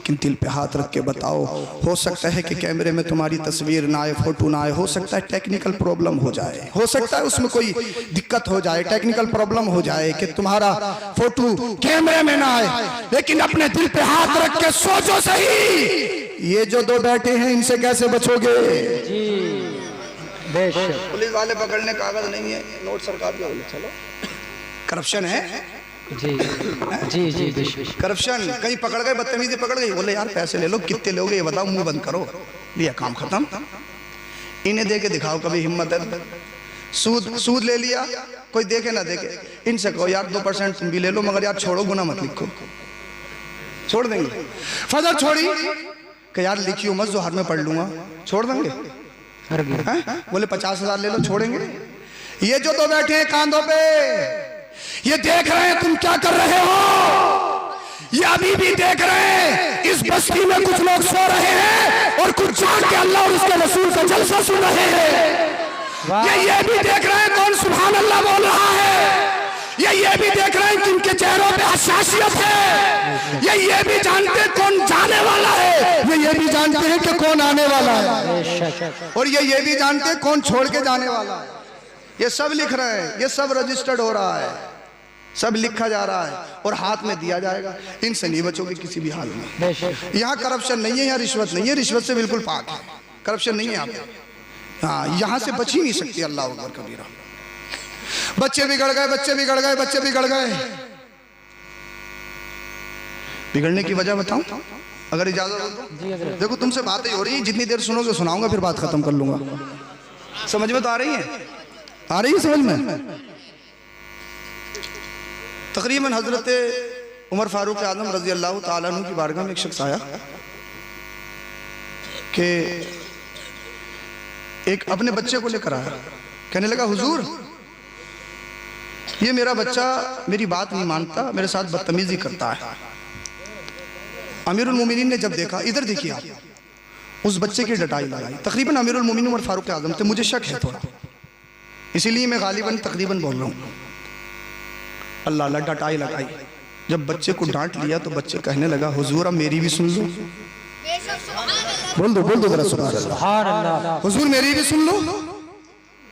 लेकिन दिल पे हाथ रख के बताओ, हो सकता है कि कैमरे में तुम्हारी तस्वीर ना आए, फोटो ना आए, हो सकता है टेक्निकल प्रॉब्लम हो जाए, हो सकता है उसमें कोई दिक्कत हो जाए, टेक्निकल प्रॉब्लम हो जाए कि तुम्हारा फोटो कैमरे में ना आए। लेकिन अपने दिल पे हाथ रख के सोचो सही, ये जो 2 बैठे हैं इनसे कैसे बचोगे? पुलिस वाले पकड़ने कागज नहीं है, नोट सरकार का। चलो करप्शन है जी जी जी करप्शन। कहीं पकड़ गए, बदतमीजी पकड़ गई, बोले यार पैसे ले लो, कितने लोगे ये बताओ, मुंह बंद करो, लिया काम खत्म। इन्हें दे के दिखाओ कभी हिम्मत है। सूद ले लिया, कोई देखे ना देखे, इनसे कहो यार 2% तुम भी ले लो, मगर यार छोड़ो, गुना मत लिखो। छोड़ देंगे। फजल छोड़ी कि यार लिखियो मत, जोहर में पढ़ लूंगा, छोड़ देंगे। बोले 50,000 ले लो, छोड़ेंगे। ये जो 2 बैठे हैं कांधों पे, ये देख रहे हैं तुम क्या कर रहे हो, ये अभी भी देख रहे हैं। इस बस्ती में कुछ लोग सो रहे हैं और कुछ जाग के अल्लाह और उसके रसूल का जलसा सुन रहे हैं। ये भी देख रहे हैं कौन सुभान अल्लाह बोल रहा है, ये भी देख रहे हैं कि इनके चेहरों पे हसासियत है, ये भी जानते हैं कौन जाने वाला है, ये भी जानते हैं कि कौन आने वाला है, और ये भी जानते हैं कौन छोड़ के जाने वाला है। ये सब लिख रहे हैं, ये सब रजिस्टर्ड हो रहा है, सब लिखा जा रहा है और हाथ में दिया जाएगा। इनसे नहीं बचोगे किसी भी हाल में। यहाँ करप्शन नहीं है, यहाँ रिश्वत नहीं है, रिश्वत से बिल्कुल पाक है, करप्शन नहीं है यहाँ पे। हाँ, यहाँ से बच ही नहीं सकती। अल्लाह अकबर कबीरा। बच्चे बिगड़ गए, बच्चे बिगड़ गए, बच्चे बिगड़ गए। बिगड़ने की वजह बताऊं अगर इजाजत हो तो? देखो तुमसे बात ही हो रही है, जितनी देर सुनोगे सुनाऊंगा, फिर बात खत्म कर लूंगा। समझ में तो आ रही है? आ रही है समझ में? तकरीबन हजरत उमर फारूक आजम रजी अल्लाह ताला अन्हु की बारगाह में एक शख्स आया कि एक अपने बच्चे को लेकर आया, कहने लगा हुजूर ये मेरा बच्चा मेरी बात नहीं मानता, मेरे साथ बदतमीजी करता है। अमीरुल मोमिनीन ने जब देखा, इधर देखिए आप, उस बच्चे की डटाई लगाई। तकरीबन अमीरुल मोमिनीन उमर फारूक आजम थे, मुझे शक है थोड़ा, इसीलिए मैं गालिबन तकरीबन बोल रहा हूँ। अल्लाह अल्लाह डटाई लगाई। जब बच्चे को डांट लिया तो बच्चे कहने लगा हुजूर अब मेरी भी सुन लो। बोल दो जरा सुभान अल्लाह। हुजूर मेरी भी सुन लो।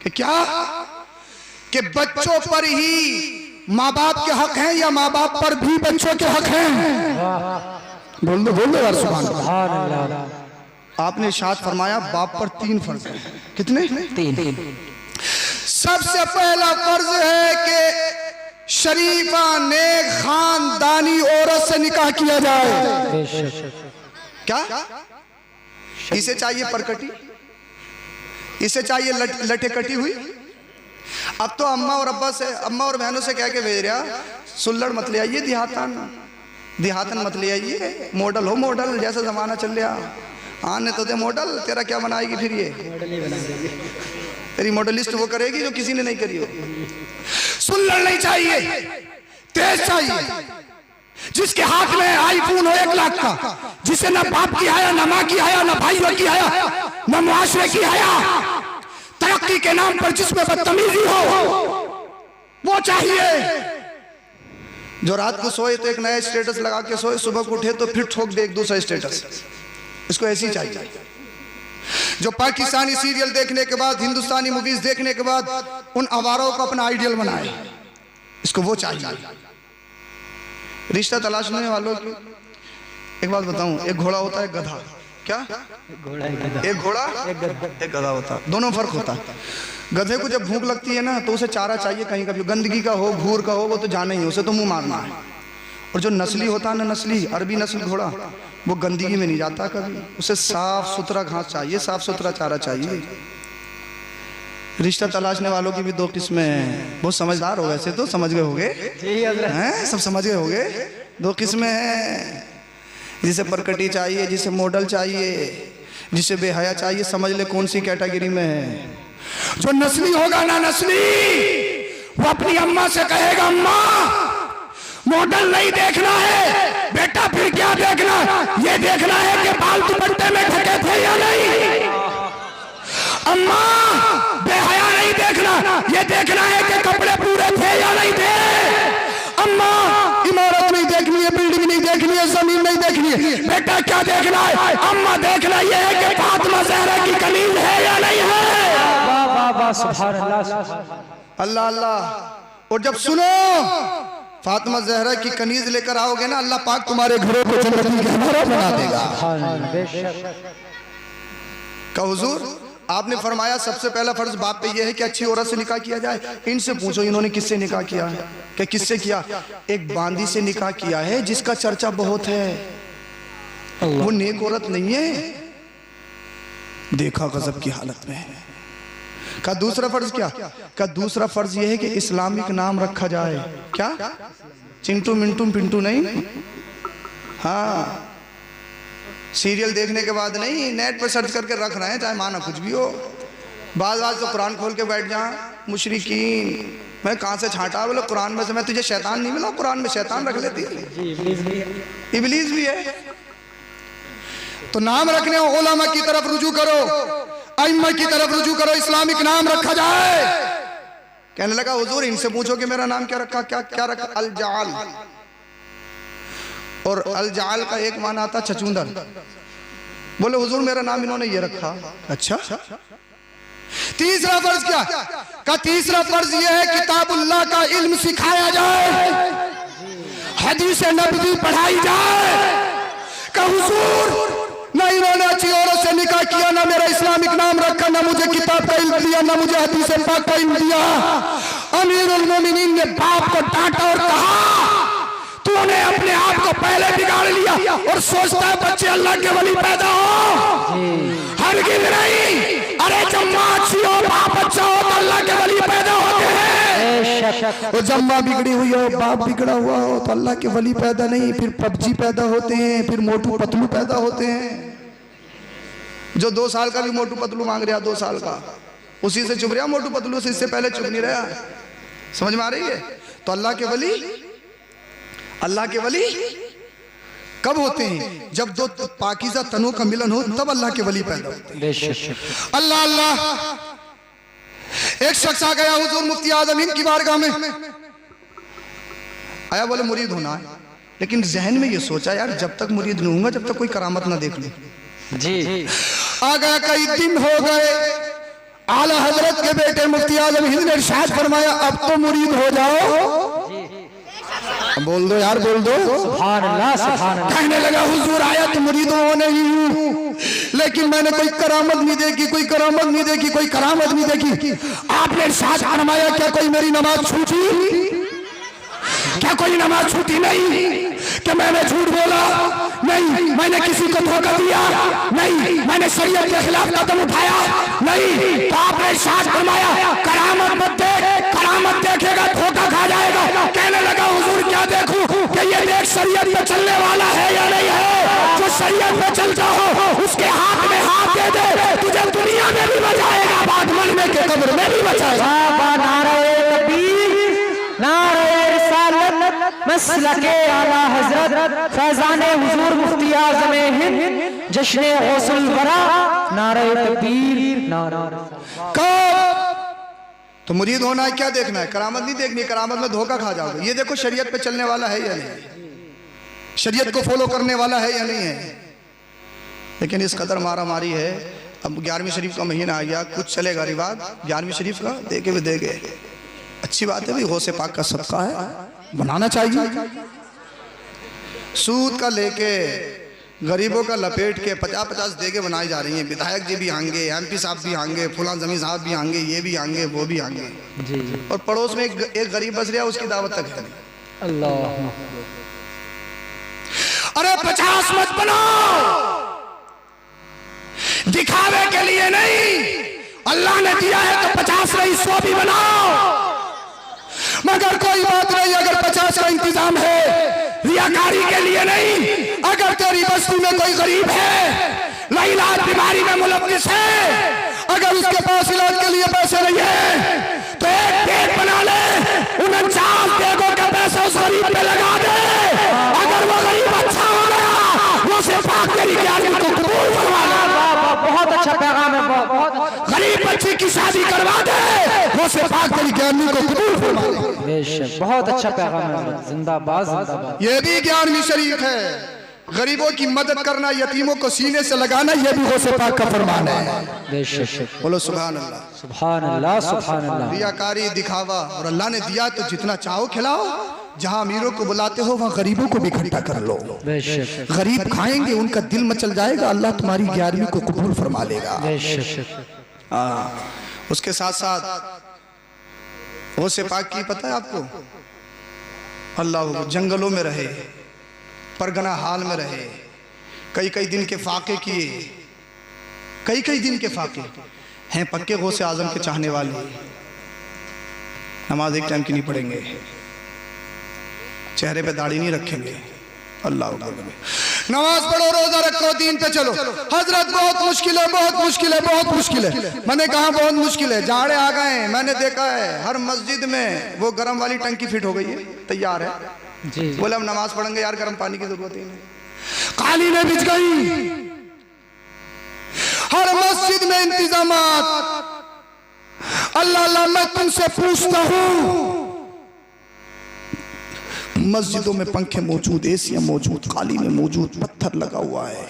कि क्या? कि बच्चों पर ही माँ बाप के हक हैं या माँ बाप पर भी बच्चों के हक हैं? बोल दो यार सुभान अल्लाह। आपने इरशाद फरमाया बाप पर 3 फर्ज हैं। कितने? 3। सबसे पहला फर्ज है कि शरीफा नेक खानदानी औरत से निकाह किया जाए। क्या? इसे चाहिए परकटी, इसे चाहिए लटे कटी हुई। अब तो अम्मा और अब्बा से, अम्मा और बहनों से कह के भेज रहा, सुल्लड़ मत ले आइए, देहातन मत ले आइए, मॉडल हो मॉडल, जैसा जमाना चल रहा। आने तो दे मॉडल, तेरा क्या बनाएगी फिर ये? तेरी मॉडलिस्ट वो करेगी जो किसी ने नहीं करी हो। सुल्लड़ नहीं चाहिए, तेज चाहिए, जिसके हाथ में आईफोन हो 1 लाख का, जिसे ना बाप की हया, ना माँ की हया, ना भाइयों की हया, ना मुआशरे की हया, तरक्की के नाम पर जिसमें बदतमीजी हो वो चाहिए। जो रात को सोए तो एक नया स्टेटस लगा के सोए, सुबह को उठे तो फिर ठोक दे एक दूसरा स्टेटस, इसको ऐसी चाहिए। जो पाकिस्तानी सीरियल देखने के बाद, हिंदुस्तानी मूवीज देखने के बाद उन आवारों को अपना आइडियल बनाए, इसको वो चाहिए। रिश्ता तलाशने वालों की एक बात बताऊं, एक घोड़ा होता है गधा। क्या? एक घोड़ा एक गधा होता है, दोनों फर्क होता है। गधे को जब भूख लगती है ना तो उसे चारा चाहिए, कहीं का भी गंदगी का हो, घूर का हो, वो तो जाना ही, उसे तो मुंह मारना है। और जो नस्ली होता है ना, नस्ली अरबी नस्ल घोड़ा, वो गंदगी में नहीं जाता कभी, उसे साफ सुथरा घास चाहिए, साफ सुथरा चारा चाहिए। रिश्ता तलाशने वालों की भी दो किस्में हैं। बहुत समझदार हो, वैसे तो समझ गए होगे हैं, सब समझ गए होगे। दो किस्में हैं, जिसे परकटी चाहिए, जिसे मॉडल चाहिए, जिसे बेहया चाहिए। समझ ले कौन सी कैटेगरी में है। जो नस्ली होगा ना, नस्ली, वो अपनी अम्मा से कहेगा, अम्मा मॉडल नहीं देखना है बेटा, फिर क्या देखना, ये देखना है कि बाल दुपट्टे में ढके थे या नहीं। अम्मा बेहया नहीं देखना, ये देखना है कि कपड़े पूरे थे या नहीं थे। अम्मा इमारत नहीं देखनी है, बिल्डिंग नहीं देखनी है, जमीन नहीं देखनी है, बेटा क्या देखना है। अम्मा देखना यह है कि फातिमा ज़हरा की कनीज है या नहीं है। वाह वाह वाह, सुभान अल्लाह अल्लाह अल्लाह। और जब सुनो फातिमा ज़हरा की कनीज लेकर आओगे ना, अल्लाह पाक तुम्हारे घरों को जन्नती गहरा बना देगा। का हुजूर आपने फरमाया सबसे पहला फर्ज बाप पे यह है कि अच्छी औरत से निकाह किया जाए। इनसे पूछो इन्होंने किससे निकाह किया है, क्या किससे किया। एक बांदी से निकाह किया है जिसका चर्चा बहुत है, वो नेक औरत नहीं है, देखा गजब की हालत में है। का दूसरा फर्ज क्या, का दूसरा फर्ज यह है कि इस्लामिक नाम रखा जाए। क्या, चिंटू मिंटू पिंटू नहीं, हाँ सीरियल देखने के बाद नहीं, नेट पर सर्च करके रख रहे हैं, चाहे माना कुछ भी हो। बाज तो कुरान खोल के बैठ जा, मुशरिकीन। मैं कहाँ से छांटा, बोले कुरान में से। मैं तुझे शैतान नहीं मिला, कुरान में शैतान रख लेती है, इबलीस भी है। तो नाम रखने उलमा की तरफ रुजू करो, अइम्मा की तरफ रुजू करो, इस्लामिक नाम रखा जाए। कहने लगा हुजूर इनसे पूछो कि मेरा नाम क्या रखा, क्या क्या रखा। अल जाल, और अल जाल का एक माना आता छचूंदर। बोले हुजूर मेरा नाम इन्होंने ये रखा। अच्छा, तीसरा फर्ज क्या, का तीसरा फर्ज ये है किताबुल्लाह का इल्म सिखाया जाए, हदीस नबवी पढ़ाई जाए। का हुजूर ना इन्होंने अच्छी औरत से निकाह किया, ना मेरा इस्लामिक नाम रखा, ना मुझे किताब का इल्म दिया, ना मुझे हदीस पाक का इल्म दिया। अमीरुल मोमिनीन ने बाप को डांटा और कहा तूने अपने आप को पहले बिगाड़ लिया और सोचता है बच्चे अल्लाह के वली पैदा हो। हरगिज़ नहीं। अरे जब माँ अच्छी हो, बाप अच्छा हो, तो अल्लाह के वली पैदा होते हैं। और जब माँ बिगड़ी हुई हो, बाप बिगड़ा हुआ हो, तो अल्लाह के वली पैदा नहीं, फिर पबजी पैदा होते हैं, फिर मोटू पतलू पैदा होते हैं। जो 2 साल का भी मोटू पतलू मांग रहा, 2 साल का, उसी से चुभ रहा मोटू पतलू से, इससे पहले चुभ नहीं रहा। समझ में आ रही है। तो अल्लाह के वली, अल्लाह के वली कब होते हैं, जब दो पाकीज़ा तनों का मिलन हो, तब अल्लाह के वली पैदा होते हैं। अल्लाह अल्लाह। एक शख्स आ गया हुजूर मुफ्ती आजम हिंद की बारगाह में, आया, बोले मुरीद होना है, लेकिन जहन में ये सोचा यार जब तक मुरीद नहीं होऊंगा, जब तक कोई करामत ना देख लूं। जी आ गया, कई दिन हो गए, आला हजरत के बेटे मुफ्ती आजम हिंद ने इरशाद फरमाया अब तो मुरीद हो जाओ। बोल दो यार, बोल दो। सुभान अल्लाह, सुभान अल्लाह। कहने लगा हुजूर आया तो मुरीद होने ही हूँ, लेकिन मैंने कोई करामत नहीं देखी, कोई करामत नहीं देखी, कोई करामत नहीं देखी। आपने इरशाद फरमाया क्या कोई मेरी नमाज छूटी, क्या कोई नमाज छूटी नहीं, क्या मैंने झूठ बोला नहीं, मैंने किसी को धोखा दिया नहीं, मैंने शरीयत के खिलाफ कदम उठाया नहीं। तो आपने इरशाद फरमाया करामत मत देख, करामत देखेगा धोखा खा जाएगा। कहने लगा हुजूर क्या देखूं, कि ये देख शरीयत पे चलने वाला है या नहीं है। जो शरीयत पे चलता हो उसके हाथ में हाथ दे दे, तुझे दुनिया में भी बचाएगा, बाद मरने के कब्र में भी बचाएगा। नारे तकबीर, नारे मसलके आला हजरत फैजान हुजूर मुफ्ती आज़म हिंद जश्न गौसुल वरा, नारे तकबीर, नारे। तो मुरीद होना है, क्या देखना है, करामत नहीं देखनी, करामत में धोखा खा जाओगे। ये देखो शरीयत पे चलने वाला है या नहीं, शरीयत को फॉलो करने वाला है या नहीं है। लेकिन इस कदर मारा मारी है। अब 11वीं शरीफ का महीना आ गया, कुछ चलेगा रिवाज 11वीं शरीफ का, देखे भी देगे, अच्छी बात है भाई, गौसे पाक का सदका है, बनाना चाहिए। सूद का लेके गरीबों का लपेट के 50-50 देगे बनाई जा रही हैं। विधायक जी भी आएंगे, MP साहब भी आएंगे, फुला जमी साहब भी आएंगे, ये भी आएंगे, वो भी आएंगे। जी जी और पड़ोस में एक गरीब बस रहा, उसकी दावत तक है नहीं। अल्लाह। अरे 50 मत बनाओ, दिखावे के लिए नहीं। अल्लाह ने दिया है तो 50 नहीं 100 भी बनाओ, मगर कोई बात नहीं। अगर 50 का इंतजाम है रियाकारी के लिए नहीं। अगर तेरी बस्ती में कोई गरीब है, लाइलाज बीमारी में मुलव्विस है, अगर उसके पास इलाज के लिए पैसे नहीं है तो एक पेट बना ले, 49 देगों का पैसा उस गरीब पे लगा दे। अगर वो गरीब अच्छा हो गया, वो सिर्फ तेरी ज्ञान को कबूल करवा ले। बहुत अच्छा पैगाम है, बहुत गरीब बच्ची की शादी करवा दे, वो सिर्फ तेरी ज्ञानी को कबूल फरमा ले। बेशक बहुत अच्छा पैगाम है। जिंदाबाद जिंदाबाद। ये भी ज्ञान में शरीक है। गरीबों की मदद करना, यतीमों को सीने से लगाना, ये भी गौसे पाक का फरमान है। बेशक। बोलो सुभान अल्लाह। सुभान अल्लाह सुभान अल्लाह। रियाकारी, दिखावा, और अल्लाह ने दिया तो जितना चाहो खिलाओ। जहां अमीरों को बुलाते हो वहां गरीबों को भी इकट्ठा कर लो। बेशक गरीब खाएंगे, उनका दिल मचल जाएगा, अल्लाह तुम्हारी 11वीं को कबूल फरमा लेगा। बेशक। उसके साथ साथ वो से पाक की पता है आपको, अल्लाह जंगलों में रहे, परगना हाल में रहे, कई दिन के फाके किए, कई दिन के फाके हैं। पक्के गौसे आजम के चाहने वाले, नमाज एक टाइम की नहीं पढ़ेंगे, चेहरे पे दाढ़ी नहीं रखेंगे, अल्लाह नमाज पढ़ो, रोजा रखो, दीन पे चलो। हजरत बहुत मुश्किल है, बहुत मुश्किल है, बहुत मुश्किल है। मैंने कहा बहुत मुश्किल है, जाड़े आ गए। मैंने देखा है हर मस्जिद में वो गर्म वाली टंकी फिट हो गई है, तैयार है। जी बोले हम नमाज पढ़ेंगे यार, गर्म पानी की जरूरत ही नहीं। कालीने बिछ गई, हर मस्जिद में इंतजामात। अल्लाह अल्लाह, मैं तुमसे पूछता हूं, मस्जिदों में पंखे मौजूद, एसियां मौजूद, कालीने मौजूद, पत्थर लगा हुआ है,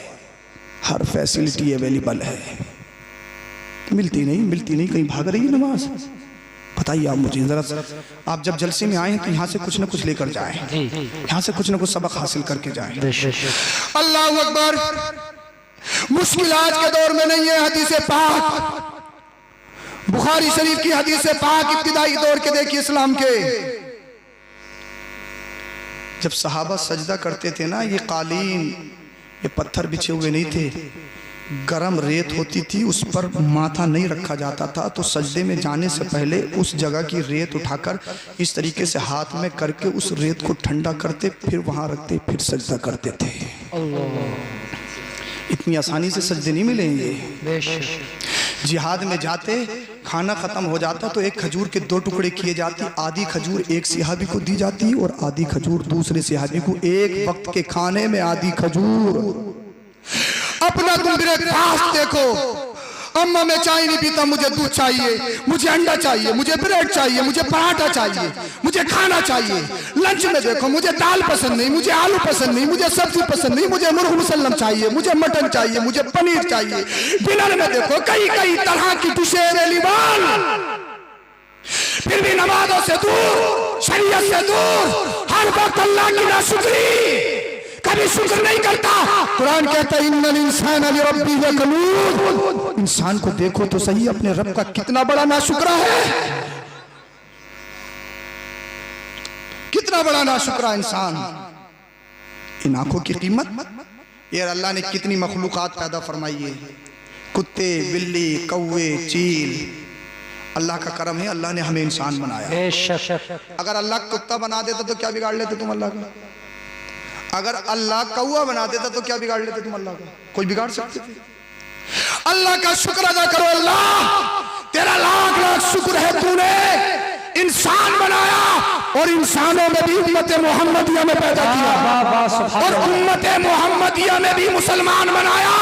हर फैसिलिटी अवेलेबल है, मिलती नहीं, कहीं भाग रही है नमाज। बताइए आप मुझे जरा, आप जब जलसे में आए हैं तो यहाँ से कुछ ना कुछ लेकर जाएं, यहाँ से कुछ ना कुछ सबक हासिल करके जाएं। अल्लाह अकबर। मुश्किल आज के दौर में नहीं है। हदीस पाक, बुखारी शरीफ की हदीस पाक, इब्तिदाई दौर के देखिए इस्लाम के, जब सहाबा सजदा करते थे ना, ये कालीन, ये पत्थर बिछे हुए नहीं थे, गरम रेत होती थी, उस पर माथा नहीं रखा जाता था। तो सजदे में जाने से पहले उस जगह की रेत उठाकर इस तरीके से हाथ में करके उस रेत को ठंडा करते, फिर वहां रखते, फिर सजदा करते थे। इतनी आसानी से सजदे नहीं मिलेंगे। जिहाद में जाते, खाना खत्म हो जाता तो एक खजूर के 2 टुकड़े किए जाते, आधी खजूर एक सिहाबी को दी जाती और आधी खजूर दूसरे सिहाबी को। एक वक्त के खाने में आधी खजूर। अपना तुम ब्रेकफास्ट देखो, अम्मा मैं चाय नहीं पीता, मुझे दूध चाहिए, मुझे अंडा चाहिए, मुझे ब्रेड चाहिए, मुझे पराठा चाहिए, मुझे खाना चाहिए। लंच में देखो, मुझे दाल पसंद नहीं, मुझे आलू पसंद नहीं, मुझे सब्जी पसंद नहीं, मुझे मुर्ग मुसल्लम चाहिए, मुझे मटन चाहिए, मुझे पनीर चाहिए। डिनर में देखो कई तरह की डिशें अवेलेबल, फिर भी नमाजों से दूर, शरीयत से दूर, हर वक्त अल्लाह की नाशुक्री, कभी शुक्र नहीं करता। कुरान कहता है इन्नल इंसान लिरब्बिही लकनूद। इंसान को देखो तो सही, अपने रब का कितना बड़ा नाशुक्रा है, कितना बड़ा नाशुक्रा इंसान। इन आंखों की कीमत, ये अल्लाह ने कितनी मखलूकात पैदा फरमाई है, कुत्ते, बिल्ली, कौवे, चील। अल्लाह का करम है, अल्लाह ने हमें इंसान बनाया। अगर अल्लाह कुत्ता बना देता तो क्या बिगाड़ लेते तुम अल्लाह का? अगर अल्लाह कौवा बना देता तो क्या बिगाड़ लेते तुम अल्लाह का? कोई बिगाड़ सकते थे? अल्लाह का शुक्र अदा करो। अल्लाह तेरा लाख शुक्र है, तूने इंसान बनाया और इंसानों में भी उम्मत मोहम्मदिया में पैदा किया, और उम्मत मोहम्मदिया में भी मुसलमान बनाया,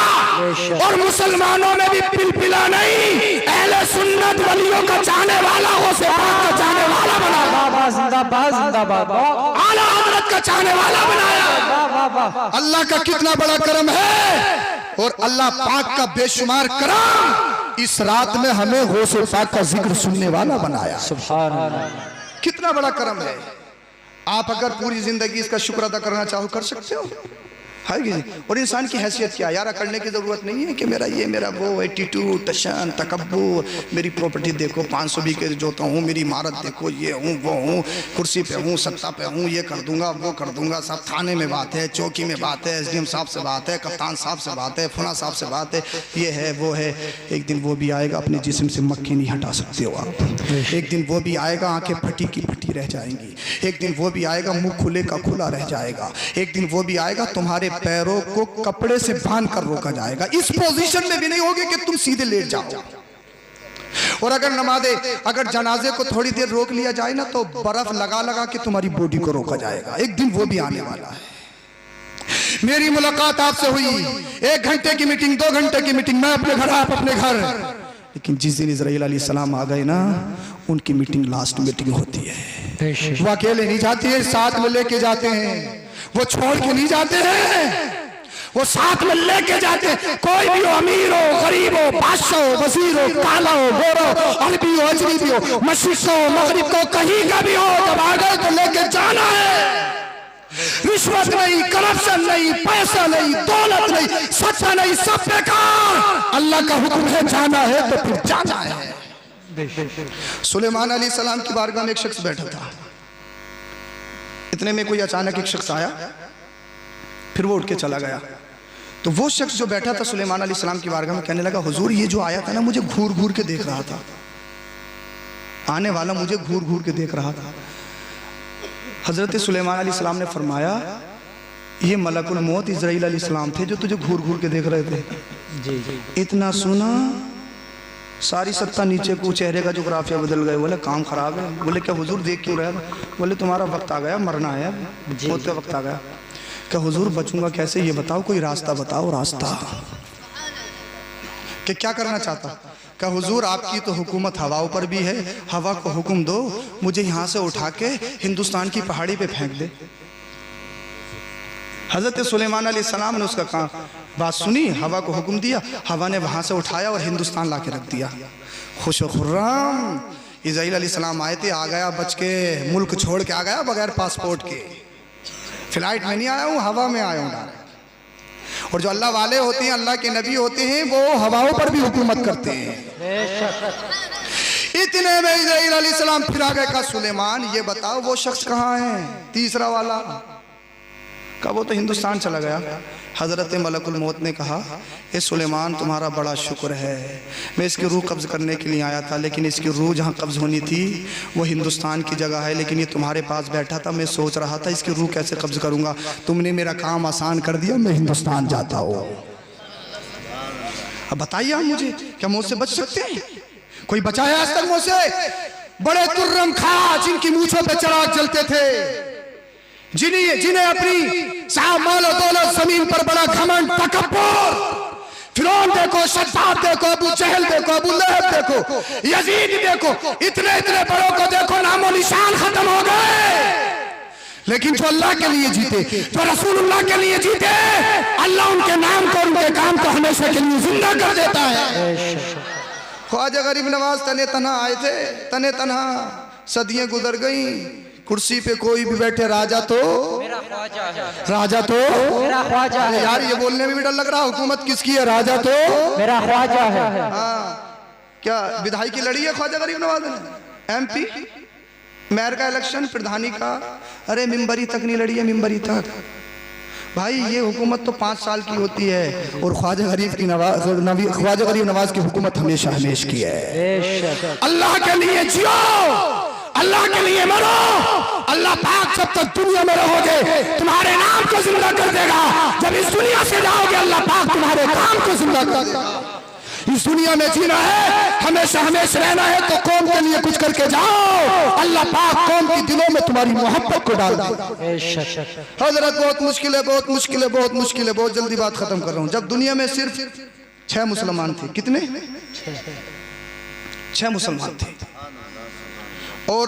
और मुसलमानों में भी पिलपिला नहीं, अहले सुन्नत वलियों का चाहने वाला, गौसे पाक का चाहने वाला बनाया, जिंदाबाद जिंदाबाद। आला हजरत का चाहने वाला बनाया। अल्लाह का कितना बड़ा करम है, और अल्लाह पाक का बेशुमार करम इस रात में हमें गौसे पाक का जिक्र सुनने वाला बनाया। सुभान अल्लाह, कितना बड़ा करम है। आप अगर पूरी जिंदगी इसका शुक्र अदा करना चाहो कर सकते हो। है कि नहीं? और इंसान की हैसियत क्या, यार करने की ज़रूरत नहीं है कि मेरा ये मेरा वो एटीट्यूड टशन तकब्बुर, मेरी प्रॉपर्टी देखो 500 बीघे जोता हूँ, मेरी इमारत देखो, ये हूँ वो हूँ, कुर्सी पे हूँ सत्ता पे हूँ, ये कर दूंगा वो कर दूंगा। सब थाने में बात है, चौकी में बात है, SDM साहब से बात है, कप्तान साहब से बात है, फुना साहब से बात है, ये है वो है। एक दिन वो भी आएगा, अपने जिस्म से मक्खी नहीं हटा सकते हो आप। एक दिन वो भी आएगा, आंखें फटी की फटी रह जाएंगी। एक दिन वो भी आएगा, मुंह खुले का खुला रह जाएगा। एक दिन वो भी आएगा, तुम्हारे पैरों को कपड़े से बांध कर रोका जाएगा। इस पोजीशन में भी नहीं होगे कि तुम सीधे लेट जाओ। और अगर नमाज़े, अगर जनाजे को थोड़ी देर रोक लिया जाए ना, तो बर्फ लगा लगा के तुम्हारी बॉडी को रोका जाएगा। एक दिन वो भी आने वाला है। मेरी मुलाकात आपसे हुई, 1 घंटे की मीटिंग, 2 घंटे की मीटिंग, मैं अपने घर, आप अपने घर। लेकिन जिस दिन इज़राइल अलैहिस्सलाम आ गए ना, उनकी मीटिंग लास्ट मीटिंग होती है। वो अकेले नहीं जाती है, साथ में लेके जाते हैं। वो छोड़ के नहीं जाते हैं, वो साथ में लेके जाते हैं। कोई भी हो, अमीर हो, गरीब हो, बादशाह हो, वजीर हो, काला हो, गोरा हो, अरबी हो, अजनबी हो, मशरिक हो, मगरिब हो, कहीं का भी हो, जब आ गए तो लेके जाना है। रिश्वत नहीं, करप्शन नहीं, पैसा नहीं, दौलत नहीं, सच्चा नहीं, सब बेकार। अल्लाह का हुक्म है, जाना है तो फिर जाना है। सुलेमान अलैहिस्सलाम की बारगाह में एक शख्स बैठा था। इतने में कोई अचानक एक शख्स आया, फिर वो उठ के चला गया। तो वो शख्स जो बैठा था सुलेमान अलैहिस्सलाम की बारगाह में, कहने लगा, हुजूर ये जो आया था ना, मुझे घूर घूर के देख रहा था। आने वाला मुझे घूर घूर के देख रहा था। हजरत सुलेमान अलैहिस्सलाम ने फरमाया, ये मलकुल मौत इज़राइल अलैहिस्सलाम थे जो तुझे घूर घूर के देख रहे थे। जी। इतना सुना, सारी सत्ता नीचे को, चेहरे का जोग्राफिया बदल गए। बोले काम खराब है। बोले क्या हुजूर देख क्यों रहे? बोले तुम्हारा वक्त आ गया, मरना है, मौत का वक्त आ गया। क्या हुजूर बचूंगा कैसे, ये बताओ, कोई रास्ता बताओ। रास्ता कि क्या करना चाहता? क्या हुजूर आपकी तो हुकूमत हवाओं पर भी है, हवा को हुक्म दो मुझे यहाँ से उठा के हिंदुस्तान की पहाड़ी पे फेंक दे। हजरत सुलेमान अलैहिस्सलाम ने उसका बात सुनी, हवा को हुक्म दिया, हवा ने वहाँ से उठाया और हिंदुस्तान ला के रख दिया। खुश खुर्राम इज़राइल अलैहिस्सलाम आए थे, आ गया बच के, मुल्क छोड़ के आ गया बगैर पासपोर्ट के। फ्लाइट में नहीं आया हूँ, हवा में आया हूँ डायरेक्ट। और जो अल्लाह वाले होते हैं, अल्लाह के नबी होते हैं, वो हवाओं पर भी हुकूमत करते हैं। इतने में इज़राइल अलैहिस्सलाम फिर आ गए, कहा सुलेमान ये बताओ वो शख्स कहाँ है, तीसरा वाला? कहा वो तो हिंदुस्तान चला गया। हज़रत मलकुल मौत ने कहा, ए सुलेमान तुम्हारा बड़ा शुक्र है, मैं इसकी रूह कब्ज़ करने के लिए आया था, लेकिन इसकी रूह जहाँ कब्ज़ होनी थी वो हिंदुस्तान की जगह है, लेकिन ये तुम्हारे पास बैठा था, मैं सोच रहा था इसकी रूह कैसे कब्ज़ करूँगा। तुमने मेरा काम आसान कर दिया, मैं हिंदुस्तान जाता हूँ। अब बताइए आप मुझे, क्या मौत से बच सकते हैं? कोई बचा है आज तक मौत से? बड़े तुर्रम खा जिनकी मूंछों पे चिराग जलते थे, जिन्हें अपनी साहब माल और दौलत जमीन पर बड़ा घमंड तकब्बुर, फिरौन देखो, शद्दाद देखो, अबू जहल देखो, अबू लहब देखो, यजीद देखो, इतने इतने बड़ों को देखो, नामो निशान खत्म हो गए। लेकिन जो अल्लाह के लिए जीते, जो रसूलुल्लाह के लिए जीते, अल्लाह उनके नाम को, उनके काम को हमेशा के लिए जिंदा कर देता है। ख्वाजा गरीब नवाज तने तन्हा आए थे, तने तन्हा, सदियां गुजर गई, कुर्सी पे कोई भी बैठे, राजा तो मेरा ख्वाजा है, राजा तो मेरा ख्वाजा है। यार ये बोलने में भी डर लग रहा है, हुकूमत किसकी है? राजा तो मेरा ख्वाजा है। हाँ, क्या विधायक की लड़ी है ख्वाजा गरीब नवाज ने? MP मेयर का इलेक्शन, प्रधानी का, अरे मिंबरी तक नहीं लड़ी है, मिंबरी तक। भाई ये हुकूमत तो 5 साल की होती है, और ख्वाजा गरीब नवाज की हुकूमत हमेशा हमेशा की है। अल्लाह के लिए जियो, अल्लाह के लिए मरो। अल्लाह पाक जब तक दुनिया में रहोगे तुम्हारे नाम को जिंदा कर देगा, जब इस दुनिया से जाओगे अल्लाह पाक तुम्हारे काम को जिंदा कर देगा। इस दुनिया में जीना है, हमेशा हमेशा रहना है, तो कौम के लिए कुछ करके जाओ, अल्लाह पाक कौम के दिलों में तुम्हारी मोहब्बत को डाल देगा। हजरत बहुत मुश्किल है, बहुत मुश्किल है, बहुत मुश्किल है, बहुत जल्दी बात खत्म कर रहा हूँ। जब दुनिया में सिर्फ 6 मुसलमान थे, कितने? 6 मुसलमान थे, और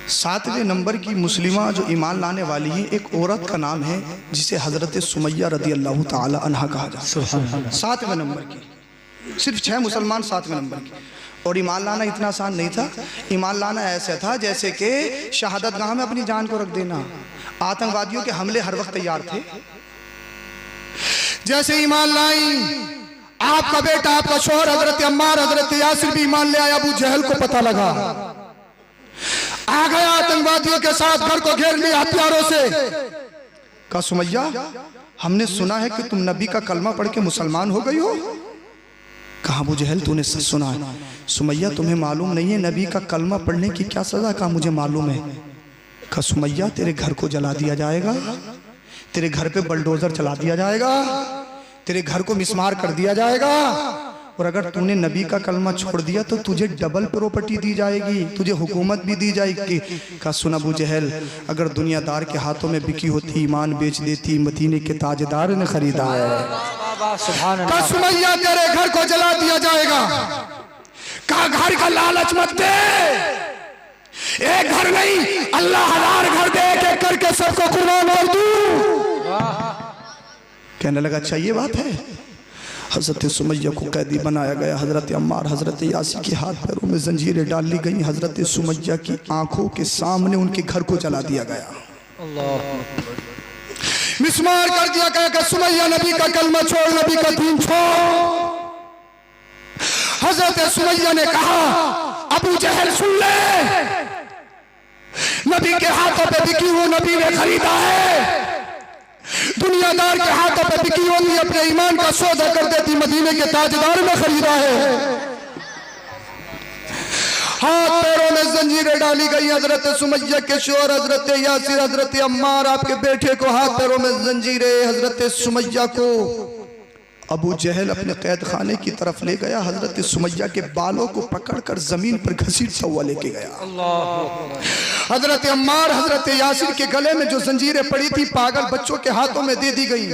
7वें नंबर की मुस्लिमा जो ईमान लाने वाली है, एक औरत का नाम है जिसे हजरत सुमैया रदी अल्लाह ताला अन्हा कहा जाता है। 7वें नंबर की, सिर्फ 6 मुसलमान 7वें नंबर की। और ईमान लाना इतना आसान नहीं था। ईमान लाना ऐसा था जैसे कि शहादत गाह में अपनी जान को रख देना। आतंकवादियों के हमले हर वक्त तैयार थे। जैसे ईमान लाई, आपका बेटा, आपका शौहर हजरत अम्मार, हजरत यासिर भी ईमान ले आया। अबू जहल को पता लगा, आ गया आतंकवादियों के साथ, घर को घेर लिया हथियारों से। कहा सुमैया, हमने सुना है कि तुम नबी का कलमा पढ़ के मुसलमान हो गई हो। कहा अबू जहल, तूने सच सुना है। सुमैया, तुम्हें मालूम नहीं है नबी का कलमा पढ़ने की क्या सजा? कहा मुझे मालूम है। कहा सुमैया, तेरे घर को जला दिया जाएगा, तेरे घर पे बलडोजर चला दिया जाएगा, तेरे घर को मिसमार कर दिया जाएगा, और अगर तूने नबी का कलमा छोड़ दिया तो तुझे डबल प्रॉपर्टी दी जाएगी, तुझे हुकूमत भी दी जाएगी। कहा सुन अबू जहल, अगर दुनियादार के हाथों में बिकी होती ईमान बेच देती, मदीने के ताजदार ने खरीदा है। कहा सुमैया, तेरे घर को जला दिया जाएगा। कहा घर का लालच मत दे, एक घर नहीं अल्लाह हजार घर दे, एक एक करके सबको कुर्बान कर दूं। कहने लगा अच्छा ये बात है। हजरत सुमैया को कैदी बनाया गया। हजरत अम्मार, हजरत यासिर के हाथ पैरों में जंजीरें डाल ली गई। हजरत सुमैया की आंखों के सामने उनके घर को जला दिया गया, मिसमार कर दिया गया कि सुमैया नबी का कलमा छोड़, नबी का दीन छोड़। हजरत सुमैया ने कहा अबू जहल सुन ले, नबी के हाथों पे बिकी हुई नबी ने खरीदा है। दुनियादार के हाथों पे बिकी होती अपने ईमान का सौदा कर देती, मदीने के ताजदार में खरीदा है। हाथ पैरों में जंजीरें डाली गई। हजरत सुमैया के शौहर हजरत यासिर, हजरत अम्मार, आपके बेटे को हाथ पैरों में जंजीरें। हजरत सुमैया को अबू जहल अपने कैद खाने की तरफ ले गया। हजरत सुमैया के बालों को पकड़कर जमीन पर घसीटता हुआ लेके गया। हजरत अम्मार, हजरत यासिर के गले में जो जंजीरें पड़ी थी पागल बच्चों के हाथों में दे दी गई।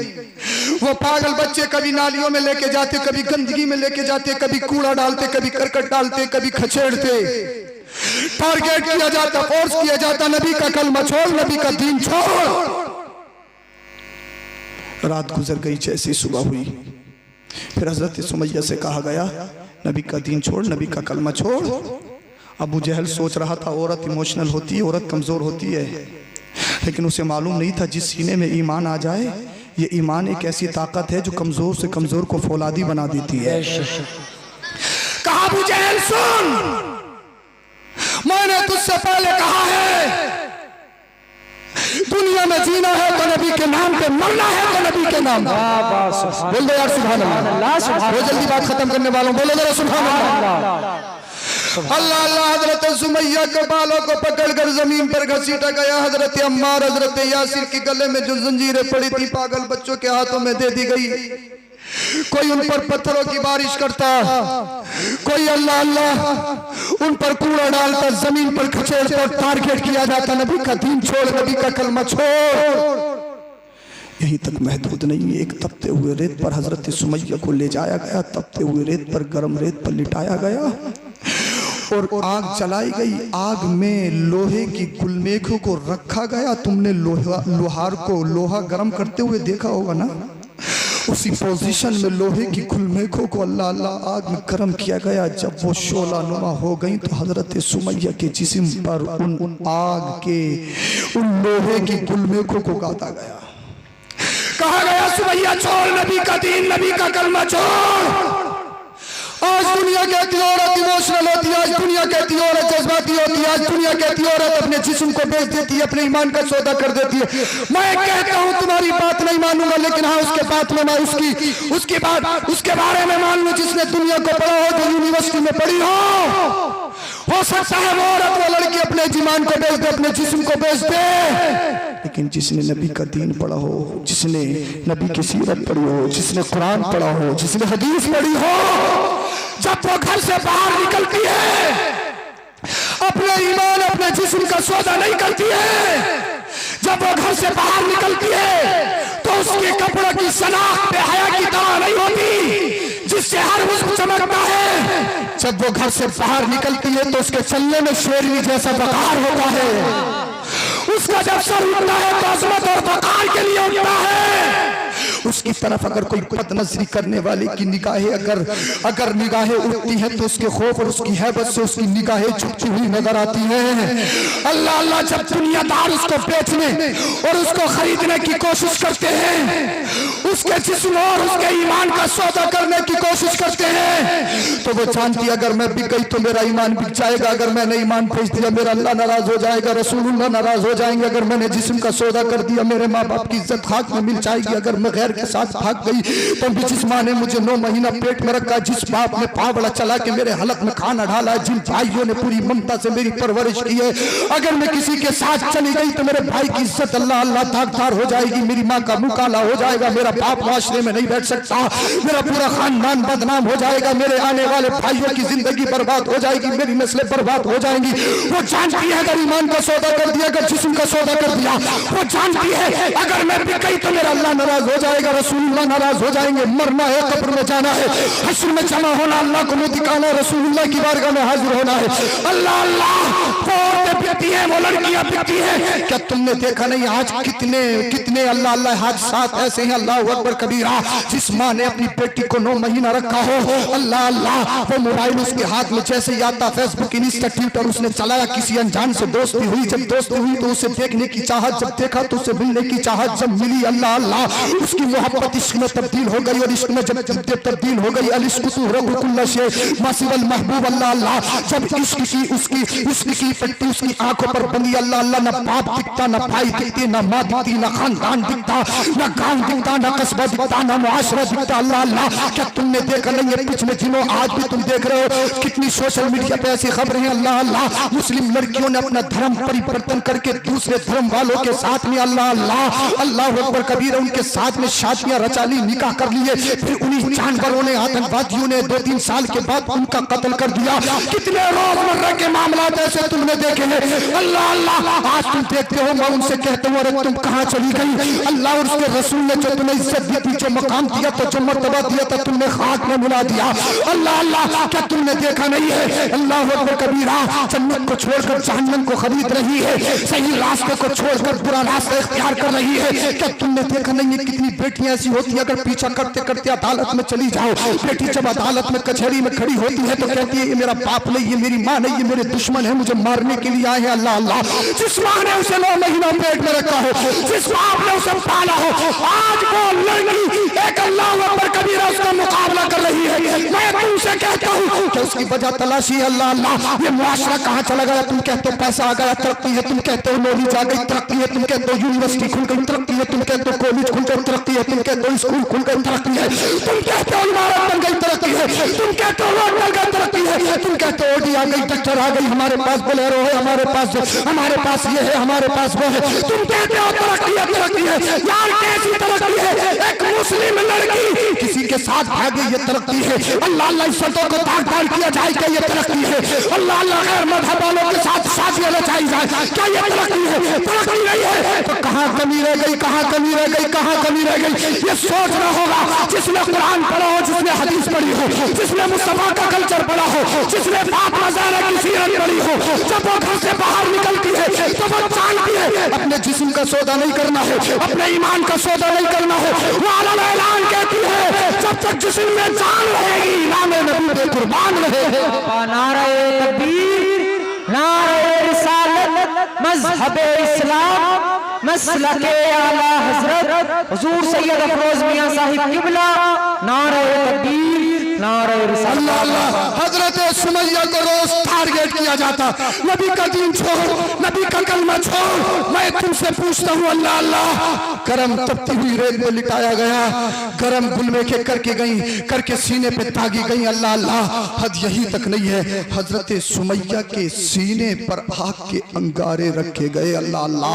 वो पागल बच्चे कभी नालियों में लेके जाते, कभी गंदगी में लेके जाते, कभी कूड़ा डालते, कभी करकट डालते, कभी खछेड़ते। टारगेट किया जाता, फोर्स किया जाता, नबी का कलमा छोड़, नबी का दीन छोड़। रात गुजर गई, जैसी सुबह हुई फिर हजरत सुमैया से कहा गया नबी का दीन छोड़, नबी का कलमा छोड़। अबू जहल सोच रहा था औरत इमोशनल होती है, औरत कमज़ोर होती है, लेकिन उसे मालूम नहीं था जिस सीने में ईमान आ जाए, ये ईमान एक ऐसी ताकत है जो कमज़ोर से कमज़ोर को फौलादी बना देती है। कहा अबू जहल सुन, मैंने तुझसे पहले कहा है दुनिया में जीना है तो नबी के नाम पे, मरना है तो नबी के नाम। बोल दो यार सुभान अल्लाह। वो जल्दी बात खत्म करने वालों, बोलो जरा सुभान अल्लाह। अल्लाह अल्लाह। हजरत सुमैया के बालों को पकड़कर जमीन पर घसीटा गया। हजरत अम्मार, हजरत यासिर के गले में जो जंजीरें पड़ी थी पागल बच्चों के हाथों में दे दी गई। कोई उन पर पत्थरों की बारिश करता, कोई अल्लाह अल्लाह उन पर कूड़ा डालता, जमीन पर खचेड़ता, टारगेट किया जाता नबी का दीन छोड़, नबी का कलमा छोड़। यहीं तक महदूद नहीं, एक तपते हुए रेत पर हजरत सुमैया को ले जाया गया। तपते हुए रेत पर, गर्म रेत पर लिटाया गया और आग जलाई गई। आग में लोहे की गुलमेखों को रखा गया। तुमने लोहार को लोहा गर्म करते हुए देखा होगा ना, उसी पोजीशन में लोहे की गुलमेखों को अल्लाह अल्लाह आग में गर्म किया गया। जब वो शोला नुमा हो गई तो हजरत सुमैया के जिस्म पर उन आग के उन लोहे की गुलमेखों को गाता गया। कहा गया सुमैया छोड़ नबी का दीन, नबी का कलमा छोड़। आज दुनिया कहती औरत इमोशनल होती है, आज दुनिया कहती औरत जज्बाती होती है, आज दुनिया कहती औरत अपने जिस्म को बेच देती है, अपने ईमान का सौदा कर देती है। मैं कहता हूँ तुम्हारी बात नहीं मानूंगा, लेकिन हाँ उसके बात में मैं उसकी बात उसके बारे में मान लूं जिसने दुनिया को पढ़ा हो, जो यूनिवर्सिटी में पढ़ी हो सकता है वो औरत वो लड़की अपने ईमान को बेच दे, अपने जिस्म को बेच दे, लेकिन जिसने नबी का दीन पढ़ा हो, जिसने नबी की सीरत पढ़ी हो, जिसने कुरान पढ़ा हो, जिसने हदीस पढ़ी हो, जब वो घर से बाहर निकलती है अपने ईमान अपने जिस्म का सौदा नहीं करती है। जब वो घर से बाहर निकलती है तो उसके कपड़ों की शनाख्त बेहया की तरह नहीं होती जिससे हर हुस्न चमकता है। जब वो घर से बाहर निकलती है तो उसके चलने में शेरनी जैसा वकार होता है। उसका जब सर उठता है तो अजमत और वकार के लिए उठता है। उसकी तरफ अगर कोई बदनजरी करने वाले की निगाहें अगर निगाहें उठती हैं तो उसके खौफ और उसकी हैबत से उसकी निगाहें झुकती हुई नजर आती हैं। अल्लाह अल्लाह, जब दुनियादार उसको बेचने और उसको खरीदने की कोशिश करते हैं, उसके जिस्म और उसके ईमान का सौदा करने की कोशिश करते हैं, तो वो जानती अगर मैं बिक गई तो मेरा ईमान बिक जाएगा, अगर मैंने ईमान बेच दिया मेरा अल्लाह नाराज हो जाएगा, रसूलुल्लाह नाराज हो जाएंगे, अगर मैंने जिस्म का सौदा कर दिया मेरे माँ बाप की इज्जत खाक में मिल जाएगी, अगर मैं गैर के साथ भाग गई तो जिस माँ ने मुझे 9 महीना पेट में रखा, जिस बाप ने पावड़ा चला के मेरे हलक में खाना डाला, जिन भाइयों ने पूरी ममता से मेरी परवरिश की है, अगर मैं किसी के साथ चली गई तो मेरे भाई की इज्जत अल्लाह अल्लाह दागदार हो जाएगी, मेरी माँ का मुंह काला हो जाएगा, मेरा बाप माशरे में नहीं बैठ सकता, मेरा पूरा खानदान बदनाम हो जाएगा, मेरे आने वाले भाइयों की जिंदगी बर्बाद हो जाएगी, मेरी नस्लें बर्बाद हो जाएंगी। वो जानती है अगर ईमान का सौदा कर दिया, अगर जिस्म का सौदा कर दिया, वो जानती है अगर मैं बिक गई तो मेरा अल्लाह नाराज हो जाएगा, रसूलुल्लाह नाराज हो जाएंगे, मरना है, कब्र में जाना है, हश्र में जमा होना, अल्लाह को मुंह दिखाना, रसूलुल्लाह की बारगाह में हाजिर होना है। अल्लाह अल्लाह, वो औरतें बिकती हैं, वो लड़कियां बिकती हैं। क्या तुमने देखा नहीं आज कितने कितने अल्लाह अल्लाह हादसात ऐसे हैं, अल्लाह अकबर कबीरा, जिस माँ ने अपनी बेटी को 9 महीना रखा हो, अल्लाह अल्लाह, वो मोबाइल उसके हाथ में जैसे ही आता, फेसबुक इंस्टा ट्विटर उसने चलाया, किसी अनजान से दोस्ती हुई, जब दोस्ती हुई तो उसे देखने की चाहत, जब देखा तो उसे मिलने की चाहत, जब मिली अल्लाह अल्लाह उसकी मोहब्बत इश्क में तब्दील हो गई, और इश्क में जब तब्दील हो गई महबूब अल्लाह अल्लाह, जब इश्क की उसकी पट्टी उसकी आंखों पर बंदी, अल्लाह अल्लाह, ना बाप दिखता, ना भाई दिखते, ना माँ दिखती, ना खानदान दिखता, ना गांव दिखता, ना कस्बा दिखता, ना मुआशरा दिखता। अल्लाह अल्लाह, क्या तुमने देखा नहीं है पिछले दिनों, आज भी तुम देख रहे हो कितनी सोशल मीडिया पे ऐसी खबरें हैं, अल्लाह अल्लाह, मुस्लिम लड़कियों ने अपना धर्म परिवर्तन करके दूसरे धर्म वालों के साथ में अल्लाह अल्लाह अल्लाह अकबर कबीर उनके साथ में शादियां रचा ली, निकाह कर लिए, फिर उन्हीं जानवरों ने, आतंकवादियों ने 2-3 साल के बाद उनका कत्ल कर दिया। कितने रोजमर्रा के मामला ऐसे तुमने देखे हैं। अल्लाह अल्लाह, आज तुम देखते हो, मैं उनसे कहता हूँ अरे तुम कहाँ चली गई? अल्लाह और उसके रसूल ने जो तुम्हें इज्जत दी थी, जो मकाम दिया था, जो मर्तबा दिया था, तुमने खाक में मिला दिया। अल्लाह अल्लाह, क्या तुमने देखा नहीं है? अल्लाह अकबर कबीरा, जन्नत को छोड़कर जहन्नम को खरीद रही है, सही रास्ते को छोड़कर बुरा रास्ता इख्तियार कर रही है। क्या तुमने देखा नहीं है कितनी बेटियां ऐसी होती है, अगर पीछा करते करते अदालत में चली जाओ, बेटी जब अदालत में कचहरी में खड़ी होती है तो कहती है ये मेरा बाप नहीं, ये मेरी माँ नहीं, ये मेरे दुश्मन है, मुझे मारने के लिए आए हैं। अल्लाह अल्लाह, जिस माँ ने उसे 9 महीना पेट में रखा हो, जिस बाप ने उसे पाला हो, आज वो लड़की एक अल्लाह अकबर कबीरा उसका मुकाबला कर रही है। मैं तुमसे कहता हूँ कि उसकी वजह तलाशी है। अल्लाह अल्लाह, ये मुआशरा कहाँ चला गया? तुम कहते हो पैसा आ गया, तरक्की है, तुम कहते हो नॉलेज आ गई, तरक्की है, तुम कहते हो यूनिवर्सिटी खुल गई, तरक्की है, तुम कहते हो कॉलेज खुल गई, तरक्की है, तुम कहते हो स्कूल खुल गई, तरक्की है, तुम कहते हो इमारत बन गई, तरक्की है, तुम कहते हो रोड बन गई, तरक्की है, तुम कहते हो ओडी आ गई, डॉक्टर आ गई, हमारे पास बोलेरो है, हमारे पास ये है, हमारे पास वो है, तुम कहते हो तरक्की है, तरक्की है। यार कैसी तरक्की है? एक मुस्लिम लड़की किसी के साथ भागे, ये तरक्की है। अल्लाह अल्लाह, इज्जतों को दागदार किया जाए, क्या ये तरक्की है? अल्लाह अल्लाह, गैर मजहब वालों के साथ शादियां रचाई जाए, क्या ये तरक्की है? तरक्की नहीं है। तो कहाँ कमी रह गई, कहाँ कमी रह गई, कहाँ कमी रह गई? ये सोचना होगा। जिसने कुरान पढ़ा हो, जिसने हदीस पढ़ी हो, जिसने मुस्तफा का कल्चर पढ़ा हो, जिसने फातिमा ज़हरा की सीरत पढ़ी हो, जब वो घर से बाहर निकलती है तो वो जानती है अपने जिस्म का सौदा नहीं करना है, अपने ईमान का सौदा नहीं करना है। वो आलम ऐलान कहती है जब तक जिस्म में जान रहेगी, नामे नबी पे कुर्बान रहेगा। नारे तकबीर, नारे रिसालत, मज़हबे इस्लाम, मसलके आला हजरत हुजूर सैयद अफरोज मियां साहिब किबला, नारे तकबीर, नारे रिसालत। अल्लाह अल्लाह, हजरत सुमैया को रोज टारगेट किया जाता, नबी का दीन छोड़, नबी का कलमा छोड़। मैं तुमसे पूछता हूँ अल्लाह अल्लाह, गरम तपती हुई रेत में लिटाया गया, गरम गुलमे के करके सीने पे तागी गई। अल्लाह अल्लाह, हद यही तक नहीं है, हजरत सुमैया के सीने पर आग के अंगारे रखे गए। अल्लाह अल्लाह,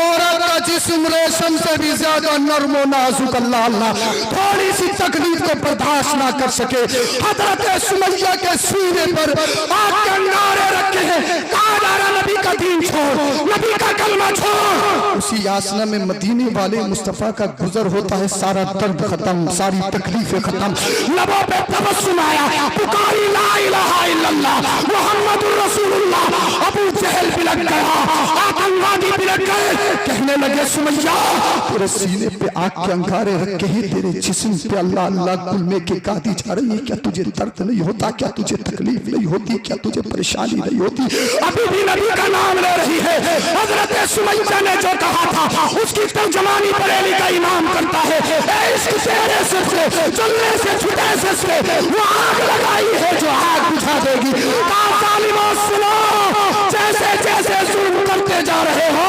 औरत का जिस्म रेशम से भी ज्यादा नर्म और नाजुक। अल्लाह अल्लाह, थोड़ी सी तकलीफ को बर्दाश्त ना कर सके, हजरत सुमैया के सीने पर आग के अंगारे रखे हैं। कहा जा रहा नबी का दीन छोड़, नबी का कलमा छोड़। उसी यासना में मदीने वाले मुस्तफा का गुजर होता है, सारा दर्द खत्म, सारी तकलीफें खत्म, लबों पे तबस्सुम आया, पुकारी ला इलाहा इल्लल्लाह मुहम्मदुर रसूलुल्लाह। अबू जहल बिलक गया, आतंकवादी बिलक गए। कहने लगे सुमैया तेरे सीने पे आग के अंगारे रखे हैं, तेरे जिस्म पे अल्लाह अल्लाह गुलमे के गादी जा रही है, क्या तुझे दर्द नहीं होता, क्या तुझे तकलीफ नहीं होती, क्या तुझे परेशानी नहीं होती? अभी भी नबी का नाम ले रही है। हजरत सुमैया ने जो कहा था उसकी तर्जमानी बरेली का इमाम करता है। इसके चेहरे से चलने से छुटे से वो आग लगाई है जो आग बुझा देगी। सुनो, जैसे जैसे जुल्म करते जा रहे हो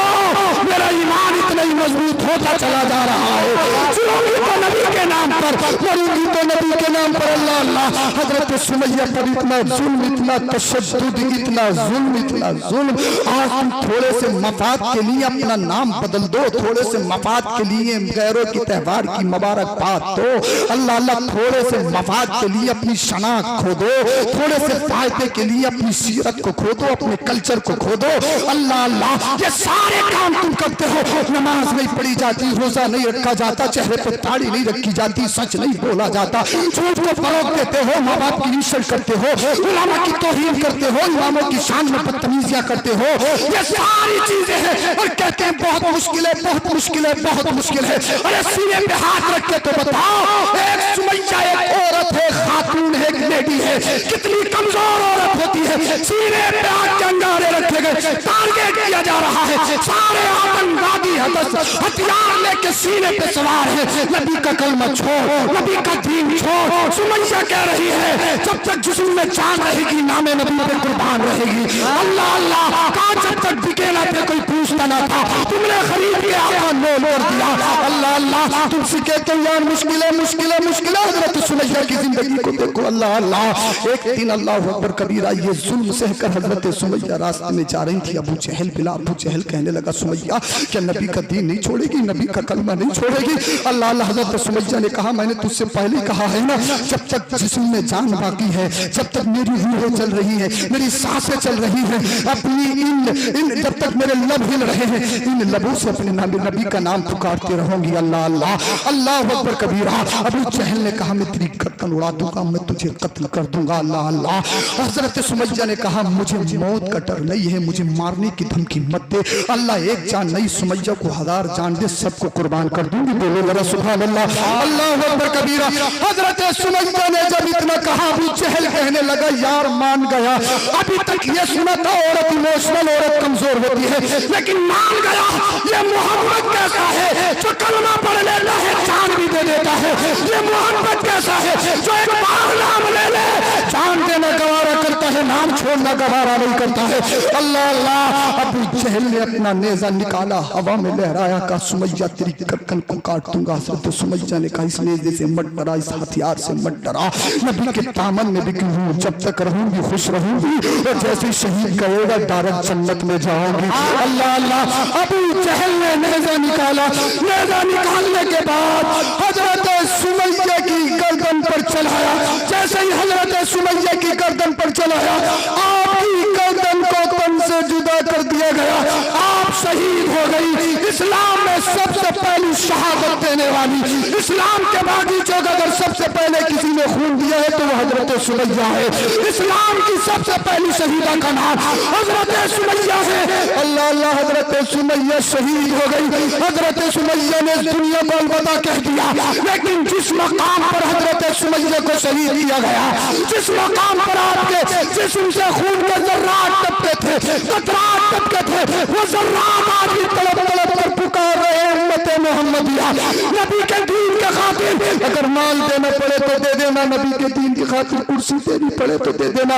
मेरा ईमान इतना ही मजबूत होता चला जा रहा है। जुल्म तो नबी के नाम पर, मरूंगी तो नबी के नाम पर। अल्लाह अल्लाह। हजरत सुमैया पर इतना जुल्म, इतना तशद्दुद, इतना जुल्म। आज तुम थोड़े से मफाद के लिए अपना नाम बदल दो, थोड़े से मफाद के लिए गैरों की त्योहार की मुबारकबाद दो। अल्लाह अल्लाह। थोड़े से मफाद के लिए अपनी शनाख्त खो दो, थोड़े से फायदे के लिए अपनी सीरत को खो दो, अपने कल्चर को खो दो। अल्लाह अल्लाह। ये सारे काम तुम करते हो। नमाज नहीं पढ़ी जाती, रोजा नहीं रखा जाता, चेहरे पर ताड़ी नहीं रखी जाती, सच नहीं बोला जाता, झूठ को फरोग देते हो, माँ बाप की इंसल्ट करते हो, उलमा की तौहीन करते हो, इमामों की शान में बदतमीजियां करते हो। ये सारी चीजें हैं और कहते हैं बहुत मुश्किल है, बहुत मुश्किल है, बहुत मुश्किल है। अरे सीने पे हाथ रख के तो बताओ, एक सुमैया एक औरत है, खातून है, एक लेडी है, कितनी कमजोर औरत होती है। सीने पे आग के अंगारे रखे गए, टारगेट किया जा रहा है। सारे आतंकवादी हथियार लेके सीने पे सवार है। नबी का कलमा छोड़, नबी का दीन छोड़। सुमैया कह रही है जब तक जिस्म में जान रहेगी नामे नबी पे कुर्बान रहेगी। अल्लाह अल्लाह। कहा जब तक बिकेला पे कोई पूछता ना था, तुमने खरीद के आका नो कर दिया। अल्लाह अल्लाह। तुमसे कहते हो यार मुश्किल है, मुश्किल है, मुश्किल है। हजरत सुमैया की जिंदगी को देखो। अल्लाह अल्लाह। एक दिन अल्लाह अकबर कबीरा, ये जुल्म सहकर हजरत सुमैया रास्ते में जा रही थी। अबू जहल कहने लगा सुमैया क्या नबी का दीन नहीं छोड़ेगी, नबी का कलमा नहीं छोड़ेगी? अल्लाह अल्लाह। हजरत सुमैया ने कहा मैंने तुझसे पहले कहा है ना, जब तक जिस्म में जान बाकी है, जब तक मेरी रूहें चल रही है, मेरी सांसें चल रही हैं, अपनी इन जब तक मेरे लब हिल रहे हैं, इन लबों से अपने नबी का नाम पुकारते रहूंगी। अल्लाह अल्लाह। अल्लाह अकबर कबीरा। अबू जहल ने कहा मैं तेरी गर्दन उड़ा दूंगा, मैं तुझे कत्ल कर दूंगा। अल्लाह अल्लाह। हजरत सुमैया ने कहा मुझे मौत का डर नहीं है, मुझे मारने की धमकी मत दे। अल्लाह एक जान नहीं, सुमैया को 1000 जान दे, सबको कुर्बान कर दूंगी। बोलो जरा सुभान अल्लाह। अल्लाह अकबर कबीरा। हजरत सुमैया ने जब इतना कहा अबू जहल कहने लगा यार मान गया। अभी तक ये सुना था औरत इमोशनल, औरत कमजोर होती है, लेकिन मान गया ये मोहम्मद कैसा है जो कलमा पढ़ लेता है जान भी दे देता है। ये मोहम्मद कैसा है जो एक बार नाम ले ले जान देना गवारा करता है, नाम छोड़ना गवारा नहीं करता है। अल्लाह अल्लाह। अबू जहल ने अपना नेजा निकाला, हवा में लहराया, कहा सुमैया तेरी गर्दन को काट दूंगा। हजरत सुमैया ने कहा इस नेजे से मत डरा, इस हथियार से मत डरा, नबी के दामन में बिकी हूँ, जब तक रहूंगी खुश रहूंगी, और जैसे शहीद करेगा डायरेक्ट जन्नत में जाऊंगी। अल्लाह अल्लाह। अबू जहल ने नेजा निकाला। नेजा निकालने के बाद हजरत सुमैया की गर्दन पर चलाया। जैसे ही हजरत सुमैया की गर्दन पर चलाया, आपकी गर्दन को तन से जुदा कर दिया गया, आप शहीद हो गई। इस्लाम में सबसे पहली शहादत देने वाली, इस्लाम के बागीचों का अगर सबसे पहले किसी ने खून दिया है तो वो हजरत सुमैया है। इस्लाम की सबसे पहली शहीदा का नाम हजरत सुमैया है। अल्लाह अल्लाह। हजरत सुमैया शहीद हो गई। हजरत सुमैया ने दुनिया को अलविदा कह दिया, लेकिन जिस मकाम पर हजरत सुमैया को शहीद किया गया, जिस मकाम पर आपके जिस्म से खून के जर्रात टपके थे, कतरात टपके थे, वो जर्रात आज भी तड़प तड़प कर पुकार रहे हैं उम्मत मोहम्मदिया। नबी के दीन के खातिर अगर माल देना पड़े तो दे देना, नबी के दीन की खातिर कुर्सी देनी पड़े तो दे देना,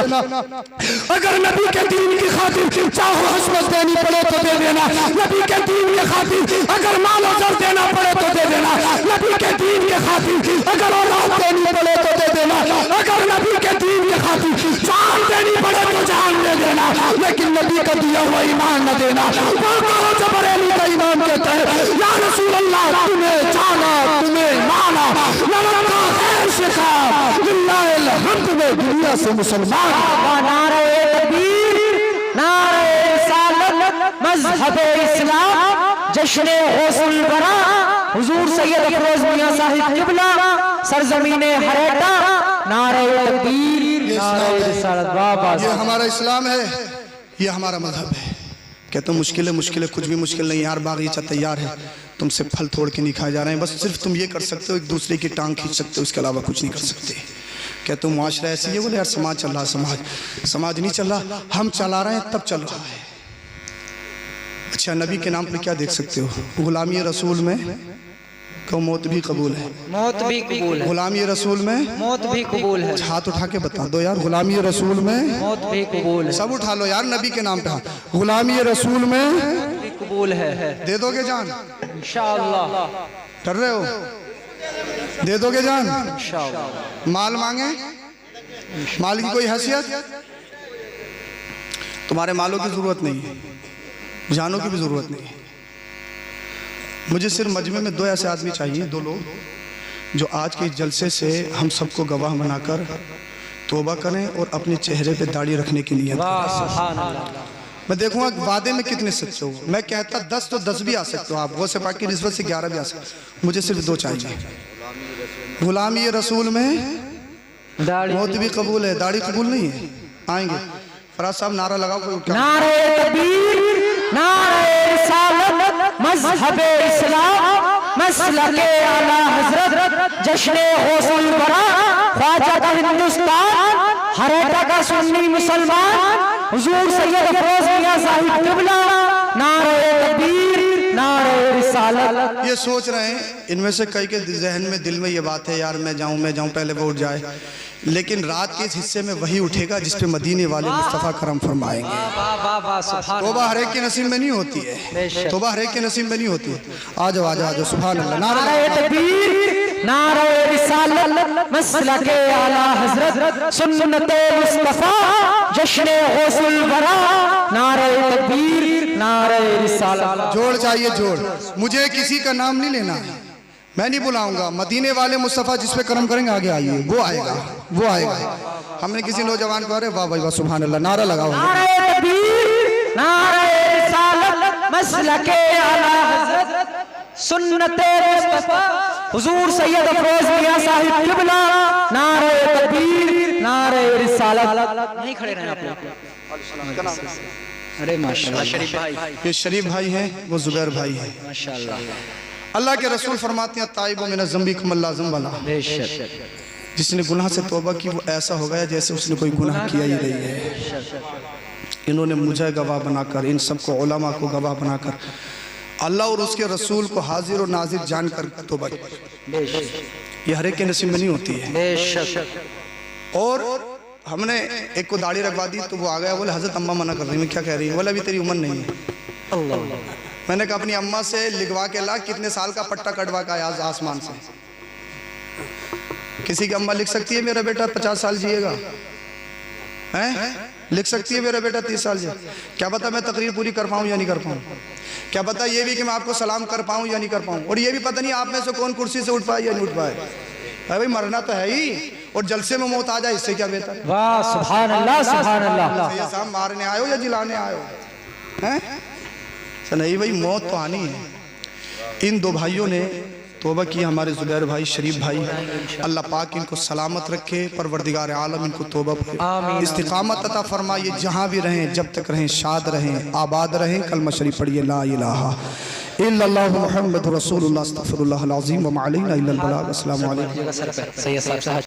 अगर नबी के दीन की खातिर चाहो हसमत देनी पड़े तो दे देना, नबी के दीन के खातिर अगर माल और देना पड़े तो दे देना, नबी के दीन के खातिर अगर औलाद देनी पड़े तो दे देना, अगर नबी के दीन के खातिर जान देनी पड़े तो जान दे देना, लेकिन नबी का दिया हुआ ईमान न देना। जो बरेली का ईमान कहता है या रसूल अल्लाह तुम्हें जाना, तुम्हें माना, दुनिया से मुसलमान। नारे तकबीर, नारे रिसालत, मज़हबे इस्लाम, जश्ने हुस्न बरा, हुजूर सैयद अफरोज मियां साहिब किबला, सरजमीने हरेटा, नारे तकबीर, नारे रिसालत। वाह वाह। ये हमारा इस्लाम है, ये हमारा मजहब है। कहते हो मुश्किल है, कुछ भी मुश्किल नहीं यार, बागीचा तैयार है, तुमसे फल तोड़ के नहीं खाए जा रहे हैं, बस सिर्फ तुम ये कर सकते हो एक दूसरे की टांग खींच सकते हो, इसके अलावा कुछ नहीं कर सकते। कहते हो मुआशरा ऐसी है, बोले यार समाज चल रहा, समाज नहीं चल रहा, हम चला रहे हैं तब चल रहा है। अच्छा नबी के नाम पर क्या देख सकते हो, गुलामी रसूल में को मौत भी कबूल है, मौत भी कबूल है, गुलामी रसूल में मौत भी कबूल है, हाथ उठा के बता दो यार, गुलामी रसूल में मौत भी कबूल है, सब उठा लो यार नबी के नाम पे हाथ, गुलामी रसूल में भी कबूल है। दे दोगे जान, इंशाअल्लाह कर रहे हो, दे दोगे जान, इंशाअल्लाह। माल मांगे, माल की कोई हैसियत, तुम्हारे मालों की जरूरत नहीं है, जानों की भी जरूरत नहीं है। मुझे सिर्फ मजमे में दो ऐसे आदमी चाहिए, दो लोग जो आज के जलसे से हम सबको गवाह बनाकर तौबा करें और अपने चेहरे पे दाढ़ी रखने की नियत करें। मैं देखूंगा वादे में कितने सच्चे हो, मैं कहता 10 तो 10 भी आ सकते हो आप, वो से पाक की निस्बत से 11 भी आ सकते, मुझे सिर्फ दो चाहिए। गुलामी रसूल में मौत भी कबूल है, दाढ़ी कबूल नहीं है। आएंगे फराज साहब, नारा लगाओ कोई उठा। नारे तकबीर, नारे रिसालत, मज़हबे इस्लाम, मसलके आला हज़रत, जश्ने गौसुल वरा, ख्वाजा का हिंदुस्तान, हरेटा का सुन्नी मुसलमान, हुजूर सैयद अफरोज मियां साहिब किबला, नारे तकबीर, नारे रिसालत। ये सोच रहे हैं इनमें से कई के जहन में दिल में ये बात है यार मैं जाऊं पहले वो उठ जाए, लेकिन रात के इस हिस्से में वही उठेगा जिस पे मदीने वाले मुस्तफ़ा करम फरमाएंगे। तौबा हर एक के नसीब में नहीं होती है, तौबा हर एक के नसीब में नहीं होती है। आ जाओ आ जाओ, सुभान अल्लाह। नारे तकबीर, नारे रिसालत, मसलके आला हज़रत, सुन्नते मुस्तफ़ा, जश्ने गौसुल वरा, नारे तकबीर, नारे रिसालत। जोड़ चाहिए जोड़, मुझे किसी का नाम नहीं लेना, मैं नहीं बुलाऊंगा, मदीने वाले मुस्तफ़ा जिस पे करम करेंगे आगे आइए, वो आएगा वो आएगा। हमने किसी नौजवान को, अरे वाह भाई वाह सुभान अल्लाह, नारा लगाओ। नारे तकबीर, नारे रिसालत, मसलके आला हज़रत, सुन्नते मुस्तफ़ा, हुजूर सैयद अफरोज मियां साहिब किबला, नारे तकबीर, नारे रिसालत। नहीं खड़े रहे आप लोग। अरे माशाल्लाह शरीफ भाई, ये शरीफ भाई हैं, वो जुबैर भाई हैं। माशाल्लाह। अल्लाह के रसूल फरमाते हैं ताइबु मिन ज़ंबी कमल्ला ज़ंबला, बेशक जिसने गुनाह से तौबा की वो ऐसा हो गया जैसे उसने कोई गुनाह किया ही नहीं है। इन्होंने मुझे गवाह बनाकर, इन सबको उलमा को गवाह बनाकर, अल्लाह और उसके रसूल को हाजिर और नाजिर जानकर तौबा की। बेशक ये हर एक के नसीब में नहीं होती है। बेशक। और हमने एक को दाढ़ी रखवा दी तो वो आ गया, बोले हजरत अम्मा मना कर रही, मैं क्या कह रही है, बोले अभी तेरी उम्र नहीं है। अल्लाह। मैंने कहा अपनी अम्मा से लिखवा के ला, कितने साल का पट्टा कटवा का आया आसमान से। किसी की अम्मा लिख सकती है मेरा बेटा 50 साल जिएगा, हैं? लिख सकती है मेरा बेटा 30 साल जिएगा। क्या पता मैं तकरीर पूरी कर पाऊँ या नहीं कर पाऊँ, क्या पता ये भी कि मैं आपको सलाम कर पाऊँ या नहीं कर पाऊँ, और ये भी पता नहीं आप में से कौन कुर्सी से उठ पाए या नहीं उठ पाए। अरे भाई मरना तो है ही, और जलसे में मौत आ जाए इससे क्या बेहतर। वाह सुभान अल्लाह, सुभान अल्लाह। ये साहब मारने आए हो या जिलाने आए हो, हैं? नहीं भाई मौत तो आनी है। इन दो भाइयों ने तौबा की, हमारे जुबैर भाई शरीफ भाई, अल्लाह पाक इनको सलामत रखे, परवरदिगार आलम इनको तौबा पर इस्तिकामत अता फरमाए, जहाँ भी रहें जब तक रहें शाद रहें आबाद रहें। कलमा शरीफ पढ़िए, ला इलाहा इल्लल्लाहु मुहम्मदुर रसूलुल्लाह अस्तगफिरुल्लाहल अज़ीम व मा अलैना इल्लल बलाग। अस्सलामु अलैकुम। सैयद साहब